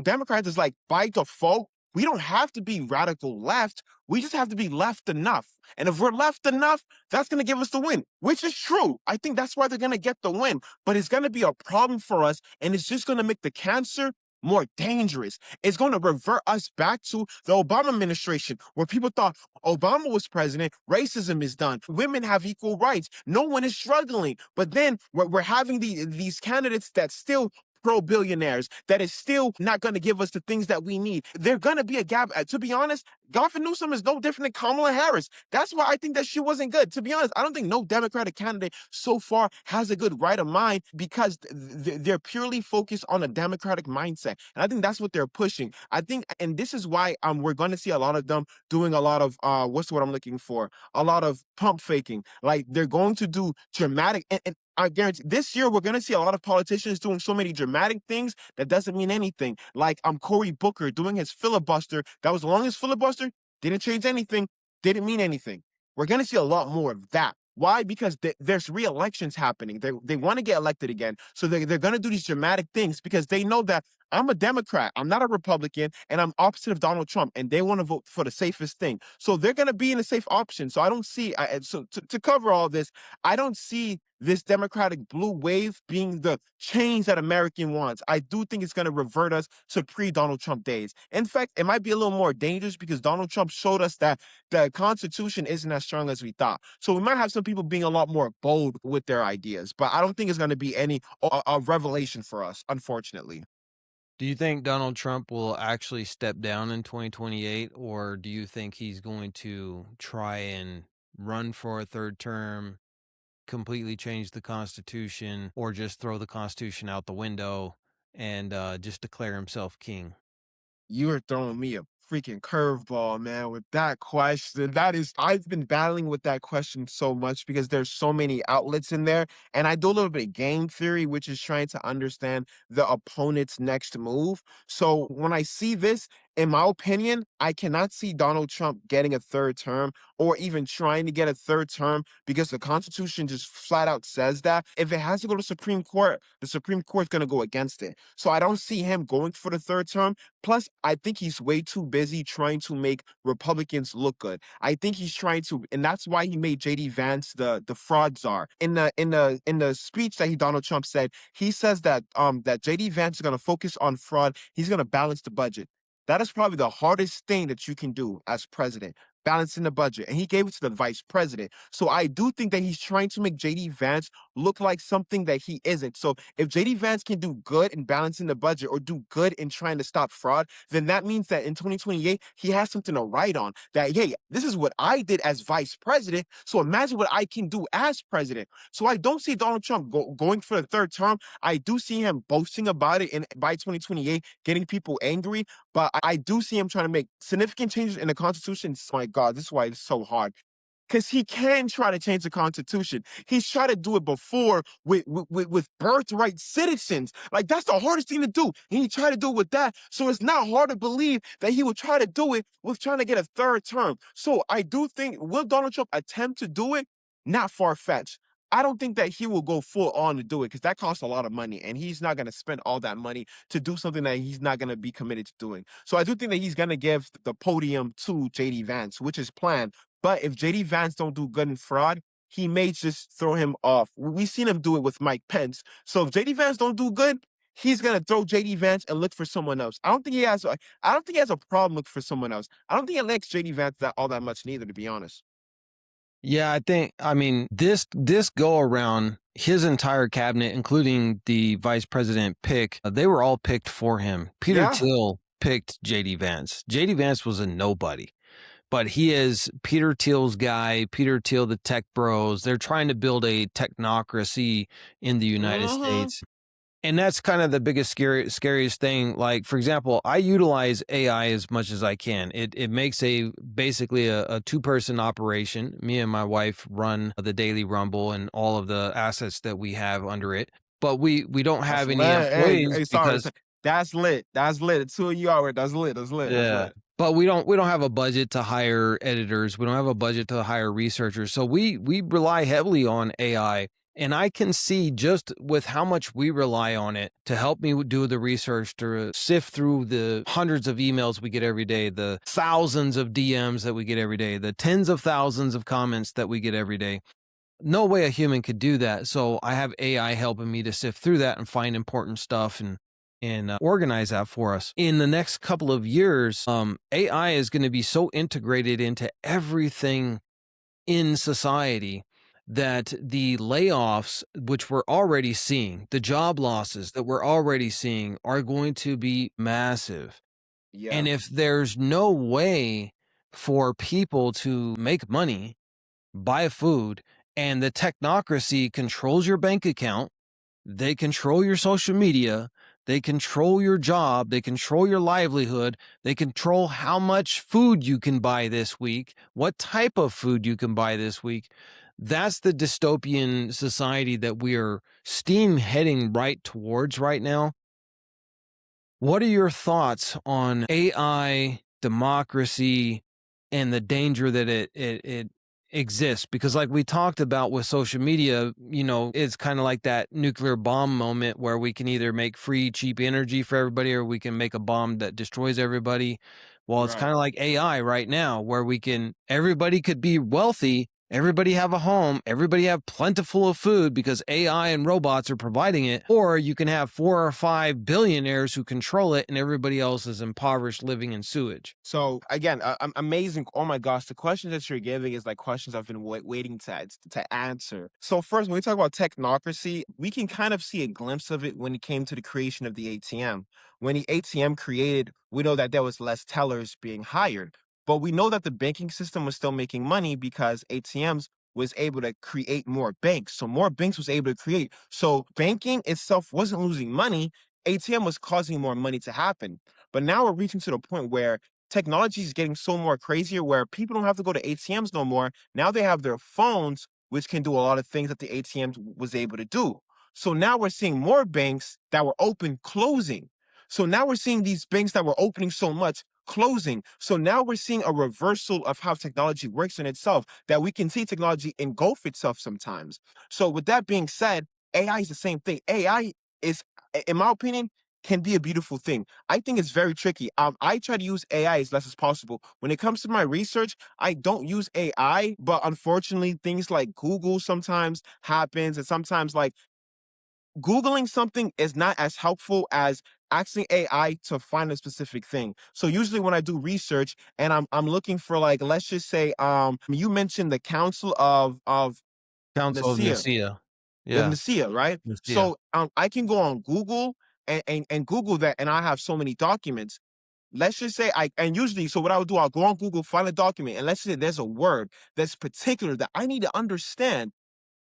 Democrats is like by default We don't have to be radical left. We just have to be left enough. And if we're left enough, that's going to give us the win, which is true. I think that's why they're going to get the win. But it's going to be a problem for us. And it's just going to make the cancer more dangerous. It's going to revert us back to the Obama administration, where people thought Obama was president, racism is done, women have equal rights, no one is struggling. But then we're having these candidates that still pro-billionaires, that is still not going to give us the things that we need. There's going to be a gap. To be honest, Gavin Newsom is no different than Kamala Harris. That's why I think that she wasn't good. To be honest, I don't think no Democratic candidate so far has a good right of mind, because they're purely focused on a Democratic mindset. And I think that's what they're pushing. I think, and this is why we're going to see a lot of them doing a lot of, what's the word I'm looking for? A lot of pump faking. Like, they're going to do dramatic, and I guarantee this year we're gonna see a lot of politicians doing so many dramatic things that doesn't mean anything. Like Cory Booker doing his filibuster. That was the longest filibuster, didn't change anything, didn't mean anything. We're gonna see a lot more of that. Why? Because there's re-elections happening. They want to get elected again. So they're going to do these dramatic things because they know that I'm a Democrat, I'm not a Republican, and I'm opposite of Donald Trump, and they want to vote for the safest thing. So they're going to be in a safe option. So I don't see, so to cover all this, I don't see this Democratic blue wave being the change that American wants. I do think it's going to revert us to pre-Donald Trump days. In fact, it might be a little more dangerous because Donald Trump showed us that the Constitution isn't as strong as we thought. So we might have some people being a lot more bold with their ideas, but I don't think it's going to be a revelation for us, unfortunately. Do you think Donald Trump will actually step down in 2028, or do you think he's going to try and run for a third term, completely change the Constitution, or just throw the Constitution out the window and just declare himself king? You are throwing me a freaking curveball, man, with that question. That is, I've been battling with that question so much because there's so many outlets in there. And I do a little bit of game theory, which is trying to understand the opponent's next move. So when I see this, in my opinion, I cannot see Donald Trump getting a third term or even trying to get a third term because the Constitution just flat out says that. If it has to go to Supreme Court, the Supreme Court's going to go against it. So I don't see him going for the third term. Plus, I think he's way too busy trying to make Republicans look good. I think he's trying to, and that's why he made JD Vance the fraud czar. In the speech that Donald Trump said, he says that that JD Vance is going to focus on fraud. He's going to balance the budget. That is probably the hardest thing that you can do as president, balancing the budget. And he gave it to the vice president. So I do think that he's trying to make JD Vance look like something that he isn't. So if JD Vance can do good in balancing the budget or do good in trying to stop fraud, then that means that in 2028, he has something to write on that, hey, this is what I did as vice president. So imagine what I can do as president. So I don't see Donald Trump going for the third term. I do see him boasting about it by 2028, getting people angry. But I do see him trying to make significant changes in the Constitution. Oh my God, this is why it's so hard. Because he can try to change the Constitution. He's tried to do it before with birthright citizens. Like, that's the hardest thing to do. And he tried to do it with that. So it's not hard to believe that he would try to do it with trying to get a third term. So I do think, will Donald Trump attempt to do it? Not far-fetched. I don't think that he will go full on to do it because that costs a lot of money, and he's not going to spend all that money to do something that he's not going to be committed to doing. So I do think that he's going to give the podium to JD Vance, which is planned. But if JD Vance don't do good in fraud, he may just throw him off. We've seen him do it with Mike Pence. So if JD Vance don't do good, he's gonna throw JD Vance and look for someone else. I don't think he has. I don't think he has a problem looking for someone else. I don't think he likes JD Vance all that much neither, to be honest. Yeah, I mean, this go around, his entire cabinet, including the vice president pick, they were all picked for him. Peter Yeah. Thiel picked JD Vance. JD Vance was a nobody, but he is Peter Thiel's guy. Peter Thiel, the tech bros, they're trying to build a technocracy in the United Mm-hmm. States. And that's kind of the biggest scariest thing. Like, for example, I utilize AI as much as I can. It makes basically a two-person operation. Me and my wife run the Daily Rumble and all of the assets that we have under it. But we don't That's have any lit. Hey, employees hey, sorry. because That's lit. That's lit. The two of you are. That's lit. That's lit. That's yeah. lit. But we don't have a budget to hire editors. We don't have a budget to hire researchers. So we rely heavily on AI. And I can see just with how much we rely on it to help me do the research, to sift through the hundreds of emails we get every day, the thousands of DMs that we get every day, the tens of thousands of comments that we get every day. No way a human could do that. So I have AI helping me to sift through that and find important stuff and organize that for us. In the next couple of years, AI is going to be so integrated into everything in society that the layoffs, which we're already seeing, the job losses that we're already seeing, are going to be massive. Yeah. And if there's no way for people to make money, buy food, and the technocracy controls your bank account, they control your social media, they control your job, they control your livelihood, they control how much food you can buy this week, what type of food you can buy this week. That's the dystopian society that we are steam heading right towards right now. What are your thoughts on AI, democracy, and the danger that it exists? Because like we talked about with social media, it's kind of like that nuclear bomb moment where we can either make free, cheap energy for everybody or we can make a bomb that destroys everybody. Well, it's kind Right. of like AI right now where everybody could be wealthy, everybody have a home, everybody have plentiful of food because AI and robots are providing it, or you can have 4 or 5 billionaires who control it and everybody else is impoverished living in sewage. So again, amazing. Oh my gosh, the questions that you're giving is like questions I've been waiting to answer. So first, when we talk about technocracy, we can kind of see a glimpse of it when it came to the creation of the ATM. When the ATM created, we know that there was less tellers being hired, but we know that the banking system was still making money because ATMs was able to create more banks. So more banks was able to create. So banking itself wasn't losing money. ATM was causing more money to happen. But now we're reaching to the point where technology is getting so more crazier where people don't have to go to ATMs no more. Now they have their phones, which can do a lot of things that the ATM was able to do. So now we're seeing more banks that were open closing. So now we're seeing these banks that were opening so much closing. So now we're seeing a reversal of how technology works in itself, that we can see technology engulf itself sometimes. So with that being said, AI is the same thing. AI is, in my opinion, can be a beautiful thing. I think it's very tricky. I try to use AI as less as possible. When it comes to my research, I don't use AI, but unfortunately, things like Google sometimes happens, and sometimes like Googling something is not as helpful as asking AI to find a specific thing. So usually when I do research and I'm looking for like, let's just say you mentioned the Council of Council of Nicaea, Nicaea. the Yeah, Nicaea, right? Nicaea. So I can go on Google and Google that, and I have so many documents. Let's just say and usually, so what I would do, I'll go on Google, find a document, and let's say there's a word that's particular that I need to understand.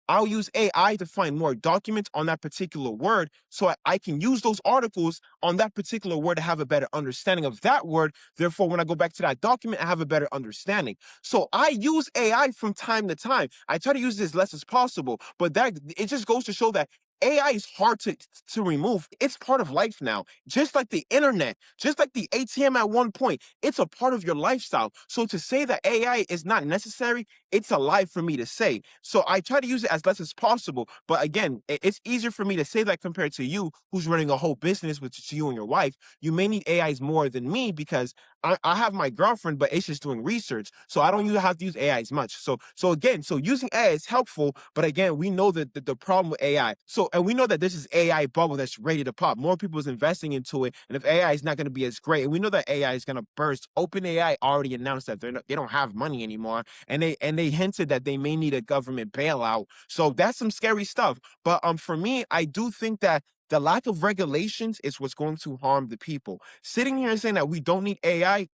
I'll use AI to find more documents on that particular word so I can use those articles on that particular word to have a better understanding of that word. Therefore, when I go back to that document, I have a better understanding. So I use AI from time to time. I try to use it as less as possible, but that it just goes to show that AI is hard to remove. It's part of life now. Just like the internet, just like the ATM at one point, it's a part of your lifestyle. So to say that AI is not necessary, it's a lie for me to say. So I try to use it as less as possible. But again, it's easier for me to say that compared to you, who's running a whole business, which is you and your wife. You may need AIs more than me because I have my girlfriend, but it's just doing research. So I don't have to use AI as much. So again, so using AI is helpful, but again, we know that the problem with AI. So and we know that this is AI bubble that's ready to pop. More people is investing into it. And if AI is not going to be as great, and we know that AI is going to burst. OpenAI already announced that they don't have money anymore, and they hinted that they may need a government bailout. So that's some scary stuff. But for me, I do think that the lack of regulations is what's going to harm the people. Sitting here and saying that we don't need AI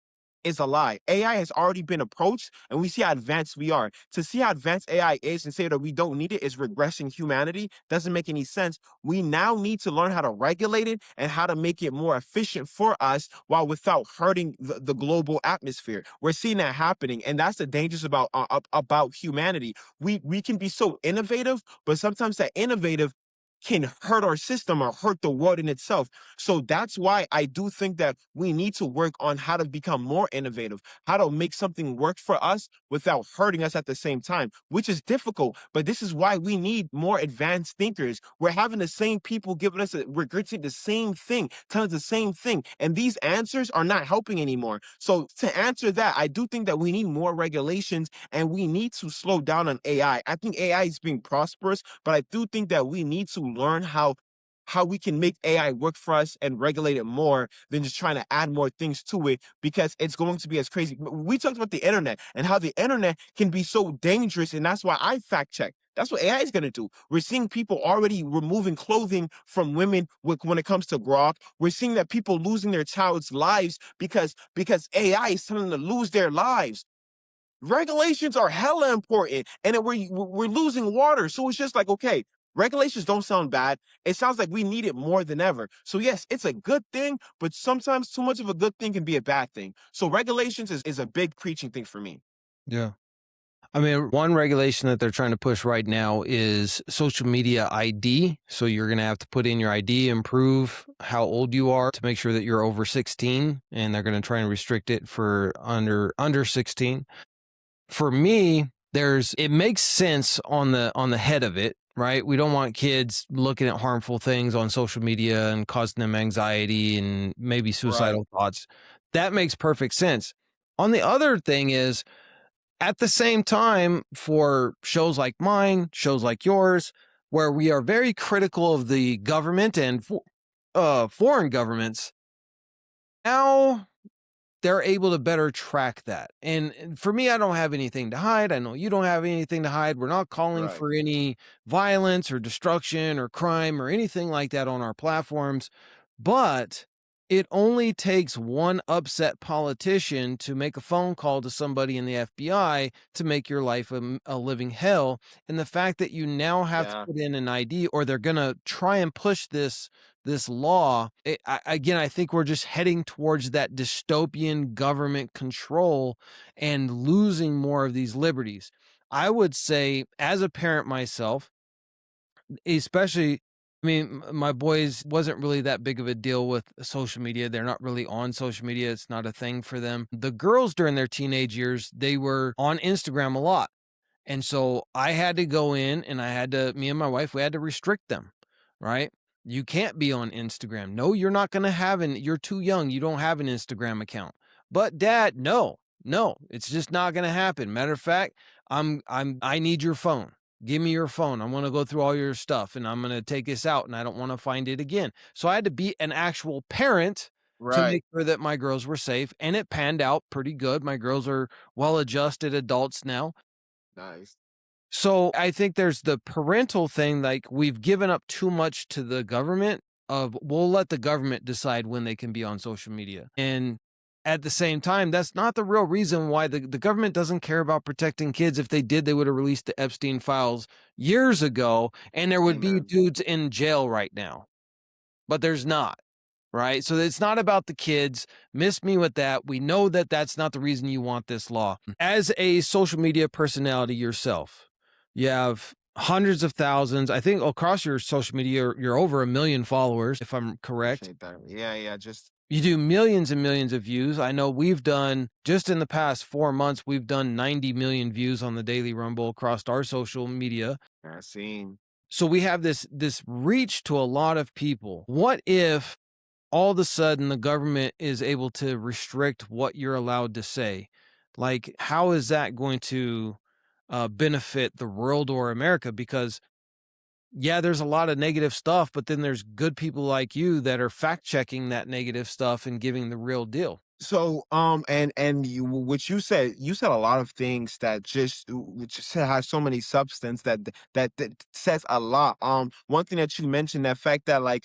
is a lie. AI has already been approached, and we see how advanced we are. To see how advanced AI is and say that we don't need it is regressing humanity doesn't make any sense. We now need to learn how to regulate it and how to make it more efficient for us while without hurting the global atmosphere. We're seeing that happening, and that's the dangers about humanity. We can be so innovative, but sometimes that innovative can hurt our system or hurt the world in itself. So that's why I do think that we need to work on how to become more innovative, how to make something work for us without hurting us at the same time, which is difficult. But this is why we need more advanced thinkers. We're having the same people giving us, regurgitating the same thing, telling us the same thing. And these answers are not helping anymore. So to answer that, I do think that we need more regulations and we need to slow down on AI. I think AI is being prosperous, but I do think that we need to learn how we can make AI work for us and regulate it more than just trying to add more things to it because it's going to be as crazy. We talked about the internet and how the internet can be so dangerous, and that's why I fact check. That's what AI is going to do. We're seeing people already removing clothing from women when it comes to grok. We're seeing that people losing their child's lives because AI is telling them to lose their lives. Regulations are hella important, and then we're losing water. So it's just like, okay, regulations don't sound bad. It sounds like we need it more than ever. So yes, it's a good thing, but sometimes too much of a good thing can be a bad thing. So regulations is a big preaching thing for me. Yeah. I mean, one regulation that they're trying to push right now is social media ID. So you're going to have to put in your ID and prove how old you are to make sure that you're over 16, and they're going to try and restrict it for under 16. For me, it makes sense on the head of it, right? We don't want kids looking at harmful things on social media and causing them anxiety and maybe Right. suicidal thoughts. That makes perfect sense. On the other thing is, at the same time, for shows like mine, shows like yours, where we are very critical of the government and foreign governments, now they're able to better track that. And for me, I don't have anything to hide. I know you don't have anything to hide. We're not calling Right. for any violence or destruction or crime or anything like that on our platforms. But it only takes one upset politician to make a phone call to somebody in the FBI to make your life a living hell. And the fact that you now have to Yeah. put in an ID, or they're going to try and push this law, again, I think we're just heading towards that dystopian government control and losing more of these liberties. I would say, as a parent myself, especially, I mean, my boys wasn't really that big of a deal with social media. They're not really on social media. It's not a thing for them. The girls during their teenage years, they were on Instagram a lot. And so I had to go in and me and my wife, we had to restrict them, right? You can't be on Instagram. No, you're not going to you're too young. You don't have an Instagram account. But dad, no, it's just not going to happen. Matter of fact, I need your phone. Give me your phone. I want to go through all your stuff and I'm going to take this out and I don't want to find it again. So I had to be an actual parent to Right. make sure that my girls were safe. And it panned out pretty good. My girls are well adjusted adults now. Nice. So I think there's the parental thing, like we've given up too much to the government of we'll let the government decide when they can be on social media. And at the same time, that's not the real reason why the government doesn't care about protecting kids. If they did, they would have released the Epstein files years ago and there would be Amen. dudes in jail right now. But there's not. Right. So it's not about the kids. Miss me with that. We know that that's not the reason you want this law. As a social media personality yourself, you have hundreds of thousands. I think across your social media, you're over 1 million followers, if I'm correct. Appreciate that. Yeah, yeah. Just You do millions and millions of views. I know we've done, just in the past 4 months, we've done 90 million views on the Daily Rumble across our social media. seen. So we have this reach to a lot of people. What if all of a sudden the government is able to restrict what you're allowed to say? Like, how is that going to benefit the world or America? Because, yeah, there's a lot of negative stuff, but then there's good people like you that are fact checking that negative stuff and giving the real deal. So, and you, what you said a lot of things that which has so many substance that says a lot. One thing that you mentioned, that fact that like,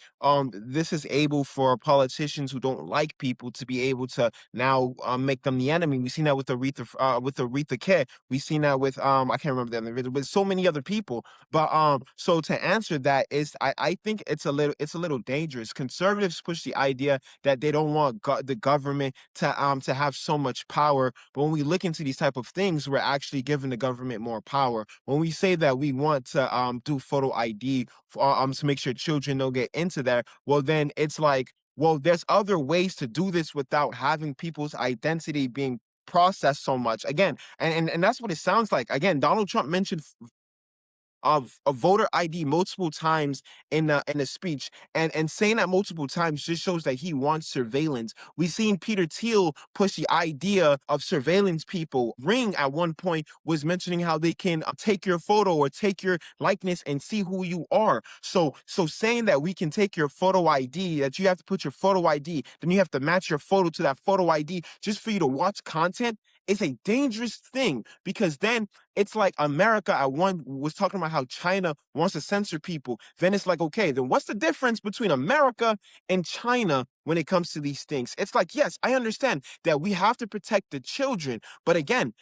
this is able for politicians who don't like people to be able to now make them the enemy. We've seen that with Aretha Kidd. We've seen that with I can't remember the other individual, but so many other people. But so to answer that is, I think it's a little dangerous. Conservatives push the idea that they don't want the government to have so much power. But when we look into these type of things, we're actually giving the government more power. When we say that we want to do photo ID to make sure children don't get into that, well then it's like, well, there's other ways to do this without having people's identity being processed so much. Again, and that's what it sounds like. Again, Donald Trump mentioned of a voter ID multiple times in a speech, and saying that multiple times just shows that he wants surveillance. We've seen Peter Thiel push the idea of surveillance people. Ring at one point was mentioning how they can take your photo or take your likeness and see who you are. So saying that we can take your photo ID, that you have to put your photo ID, then you have to match your photo to that photo ID just for you to watch content is a dangerous thing, because then it's like America at one was talking about how China wants to censor people. Then it's like, okay, then what's the difference between America and China when it comes to these things? It's like, yes, I understand that we have to protect the children, but again,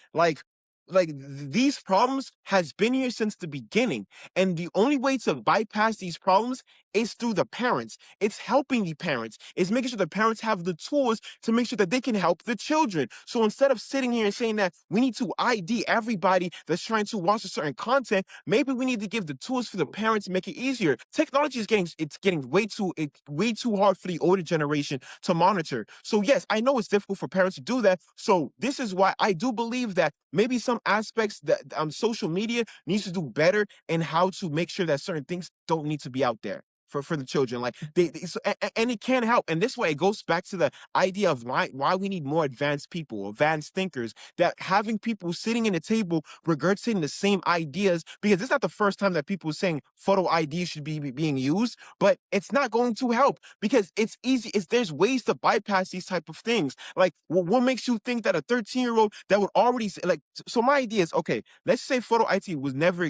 these problems has been here since the beginning, and the only way to bypass these problems is through the parents. It's helping the parents. It's making sure the parents have the tools to make sure that they can help the children. So instead of sitting here and saying that we need to ID everybody that's trying to watch a certain content, maybe we need to give the tools for the parents to make it easier. Technology is getting way too hard for the older generation to monitor. So yes, I know it's difficult for parents to do that. So this is why I do believe that maybe some aspects that social media needs to do better in how to make sure that certain things don't need to be out there for the children. Like and it can help. And this way it goes back to the idea of why we need more advanced people, advanced thinkers, that having people sitting in a table regurgitating the same ideas, because it's not the first time that people are saying photo ID should be being used, but it's not going to help because it's easy. There's ways to bypass these type of things. Like what makes you think that a 13-year-old that would already like, so my idea is, okay, let's say photo ID was never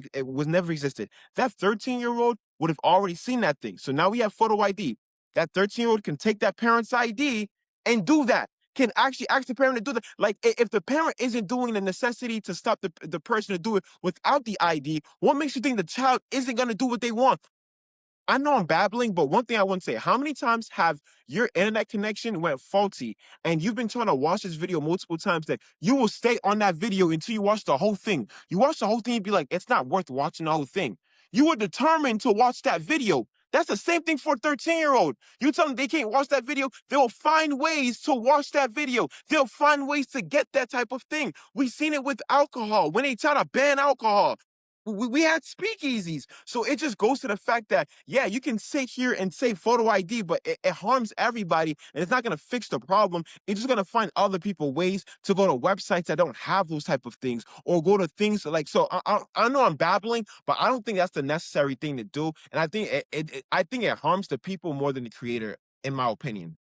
existed. That 13-year-old would have already seen that thing. So now we have photo ID. That 13-year-old can take that parent's ID and do that. Can actually ask the parent to do that. Like if the parent isn't doing the necessity to stop the person to do it without the ID, what makes you think the child isn't going to do what they want? I know I'm babbling, but one thing I want to say, how many times have your internet connection went faulty and you've been trying to watch this video multiple times that you will stay on that video until you watch the whole thing? You watch the whole thing and be like, it's not worth watching the whole thing. You were determined to watch that video. That's the same thing for a 13-year-old. You tell them they can't watch that video, they'll find ways to watch that video. They'll find ways to get that type of thing. We've seen it with alcohol. When they try to ban alcohol, we had speakeasies. So it just goes to the fact that, yeah, you can sit here and say photo ID, but it harms everybody and it's not going to fix the problem. It's just going to find other people ways to go to websites that don't have those type of things, or go to things like, so I know I'm babbling, but I don't think that's the necessary thing to do. And I think I think it harms the people more than the creator, in my opinion.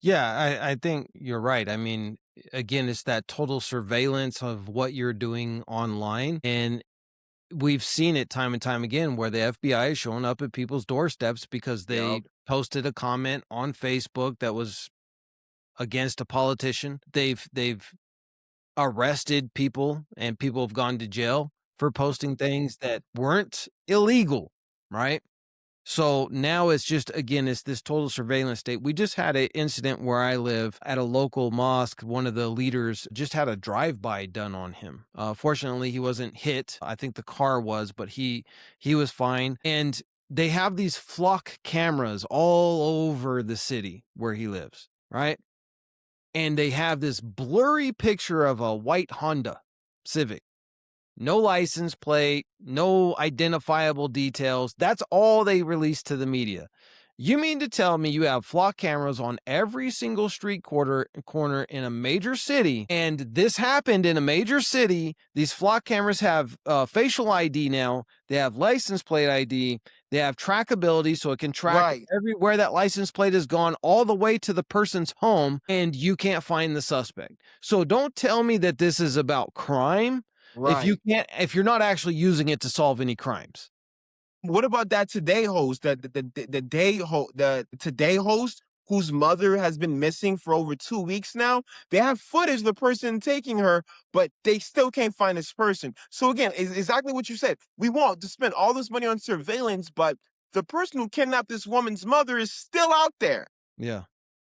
Yeah, I think you're right. I mean, again, it's that total surveillance of what you're doing online. And we've seen it time and time again where the FBI is showing up at people's doorsteps because they Yup. posted a comment on Facebook that was against a politician. They've arrested people and people have gone to jail for posting things that weren't illegal, right? So now it's just, again, it's this total surveillance state. We just had an incident where I live at a local mosque. One of the leaders just had a drive-by done on him. Fortunately, he wasn't hit. I think the car was, but he was fine. And they have these flock cameras all over the city where he lives, right? And they have this blurry picture of a white Honda Civic. No license plate, no identifiable details. That's all they release to the media. You mean to tell me you have flock cameras on every single street corner in a major city, and this happened in a major city? These flock cameras have facial ID now. They have license plate ID. They have trackability, so it can track Right, everywhere that license plate has gone, all the way to the person's home, and you can't find the suspect. So don't tell me that this is about crime right. if you're not actually using it to solve any crimes. What about that Today host, the Today host whose mother has been missing for over 2 weeks now? They have footage of the person taking her, but they still can't find this person. So again, it's exactly what you said. We want to spend all this money on surveillance, but the person who kidnapped this woman's mother is still out there. Yeah.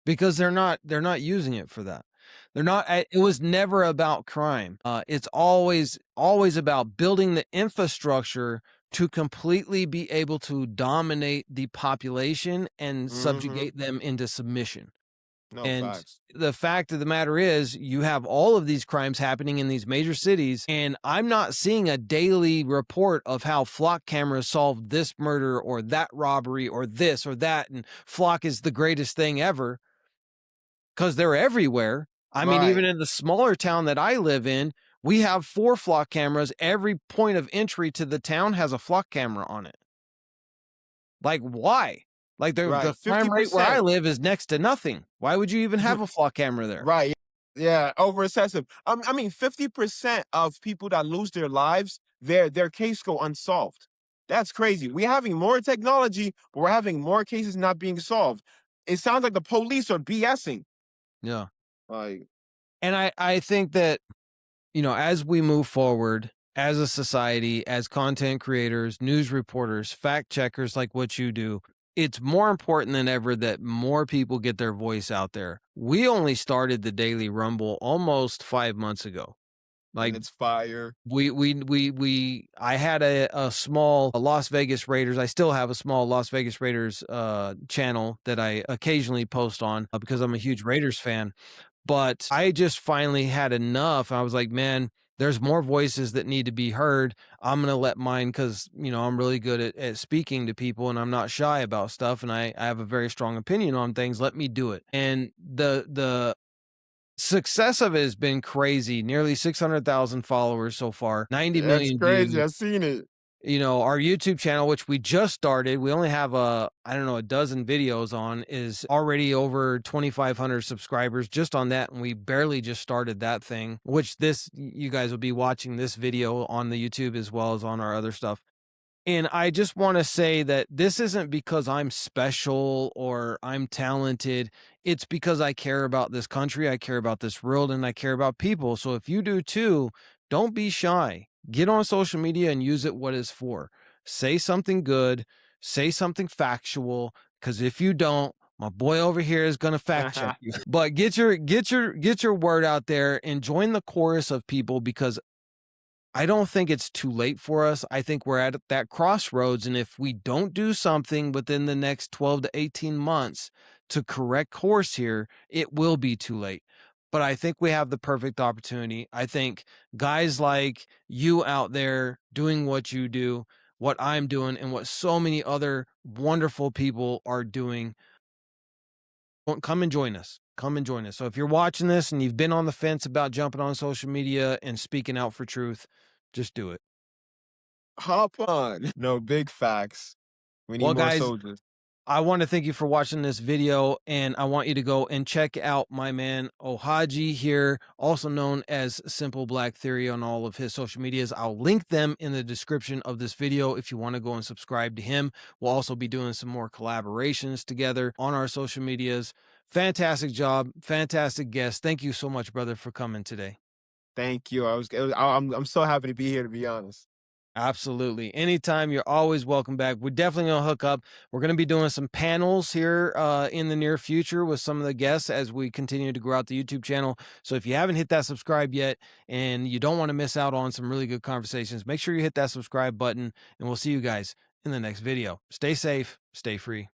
because they're not using it for that. They're not it was never about crime. It's always about building the infrastructure to completely be able to dominate the population and Mhm. subjugate them into submission. No, And facts. the fact of the matter is, you have all of these crimes happening in these major cities, and I'm not seeing a daily report of how flock cameras solved this murder or that robbery or this or that, and flock is the greatest thing ever because they're everywhere. I mean, even Right. in the smaller town that I live in, we have 4 flock cameras. Every point of entry to the town has a flock camera on it. Like, why? Like, the Right. crime rate where I 50%. live is next to nothing. Why would you even have a flock camera there? Right. Yeah, over excessive. I mean, 50% of people that lose their lives, their case go unsolved. That's crazy. We're having more technology, but we're having more cases not being solved. It sounds like the police are BSing. Yeah. Like, And I think that, as we move forward as a society, as content creators, news reporters, fact checkers like what you do, it's more important than ever that more people get their voice out there. We only started the Daily Rumble almost 5 months ago. and Like it's fire. I had a small Las Vegas Raiders. I still have a small Las Vegas Raiders channel that I occasionally post on because I'm a huge Raiders fan. But I just finally had enough. I was like, man, there's more voices that need to be heard. I'm gonna let mine because I'm really good at speaking to people and I'm not shy about stuff and I have a very strong opinion on things. Let me do it. And the success of it has been crazy. Nearly 600,000 followers so far, 90 That's million crazy. views. I've seen it. Our YouTube channel, which we just started, we only have I don't know, a dozen videos on, is already over 2,500 subscribers just on that. And we barely just started that thing, which you guys will be watching this video on the YouTube as well as on our other stuff. And I just want to say that this isn't because I'm special or I'm talented. It's because I care about this country, I care about this world, and I care about people. So if you do too, don't be shy. Get on social media and use it what it's for. Say something good, say something factual, because if you don't, my boy over here is gonna fact check you. But get your word out there and join the chorus of people because I don't think it's too late for us. I think we're at that crossroads. And if we don't do something within the next 12 to 18 months to correct course here, it will be too late. But I think we have the perfect opportunity. I think guys like you out there doing what you do, what I'm doing, and what so many other wonderful people are doing, come and join us. Come and join us. So if you're watching this and you've been on the fence about jumping on social media and speaking out for truth, just do it. Hop on. No, big facts. We need Well, more guys, soldiers. I want to thank you for watching this video, and I want you to go and check out my man Ohaji here, also known as Simple Black Theory on all of his social medias. I'll link them in the description of this video if you want to go and subscribe to him. We'll also be doing some more collaborations together on our social medias. Fantastic job, fantastic guest. Thank you so much, brother, for coming today. Thank you. I'm so happy to be here, to be honest. Absolutely. Anytime, you're always welcome back. We're definitely gonna hook up. We're gonna be doing some panels here in the near future with some of the guests as we continue to grow out the YouTube channel. So if you haven't hit that subscribe yet and you don't want to miss out on some really good conversations, make sure you hit that subscribe button and we'll see you guys in the next video. Stay safe, stay free.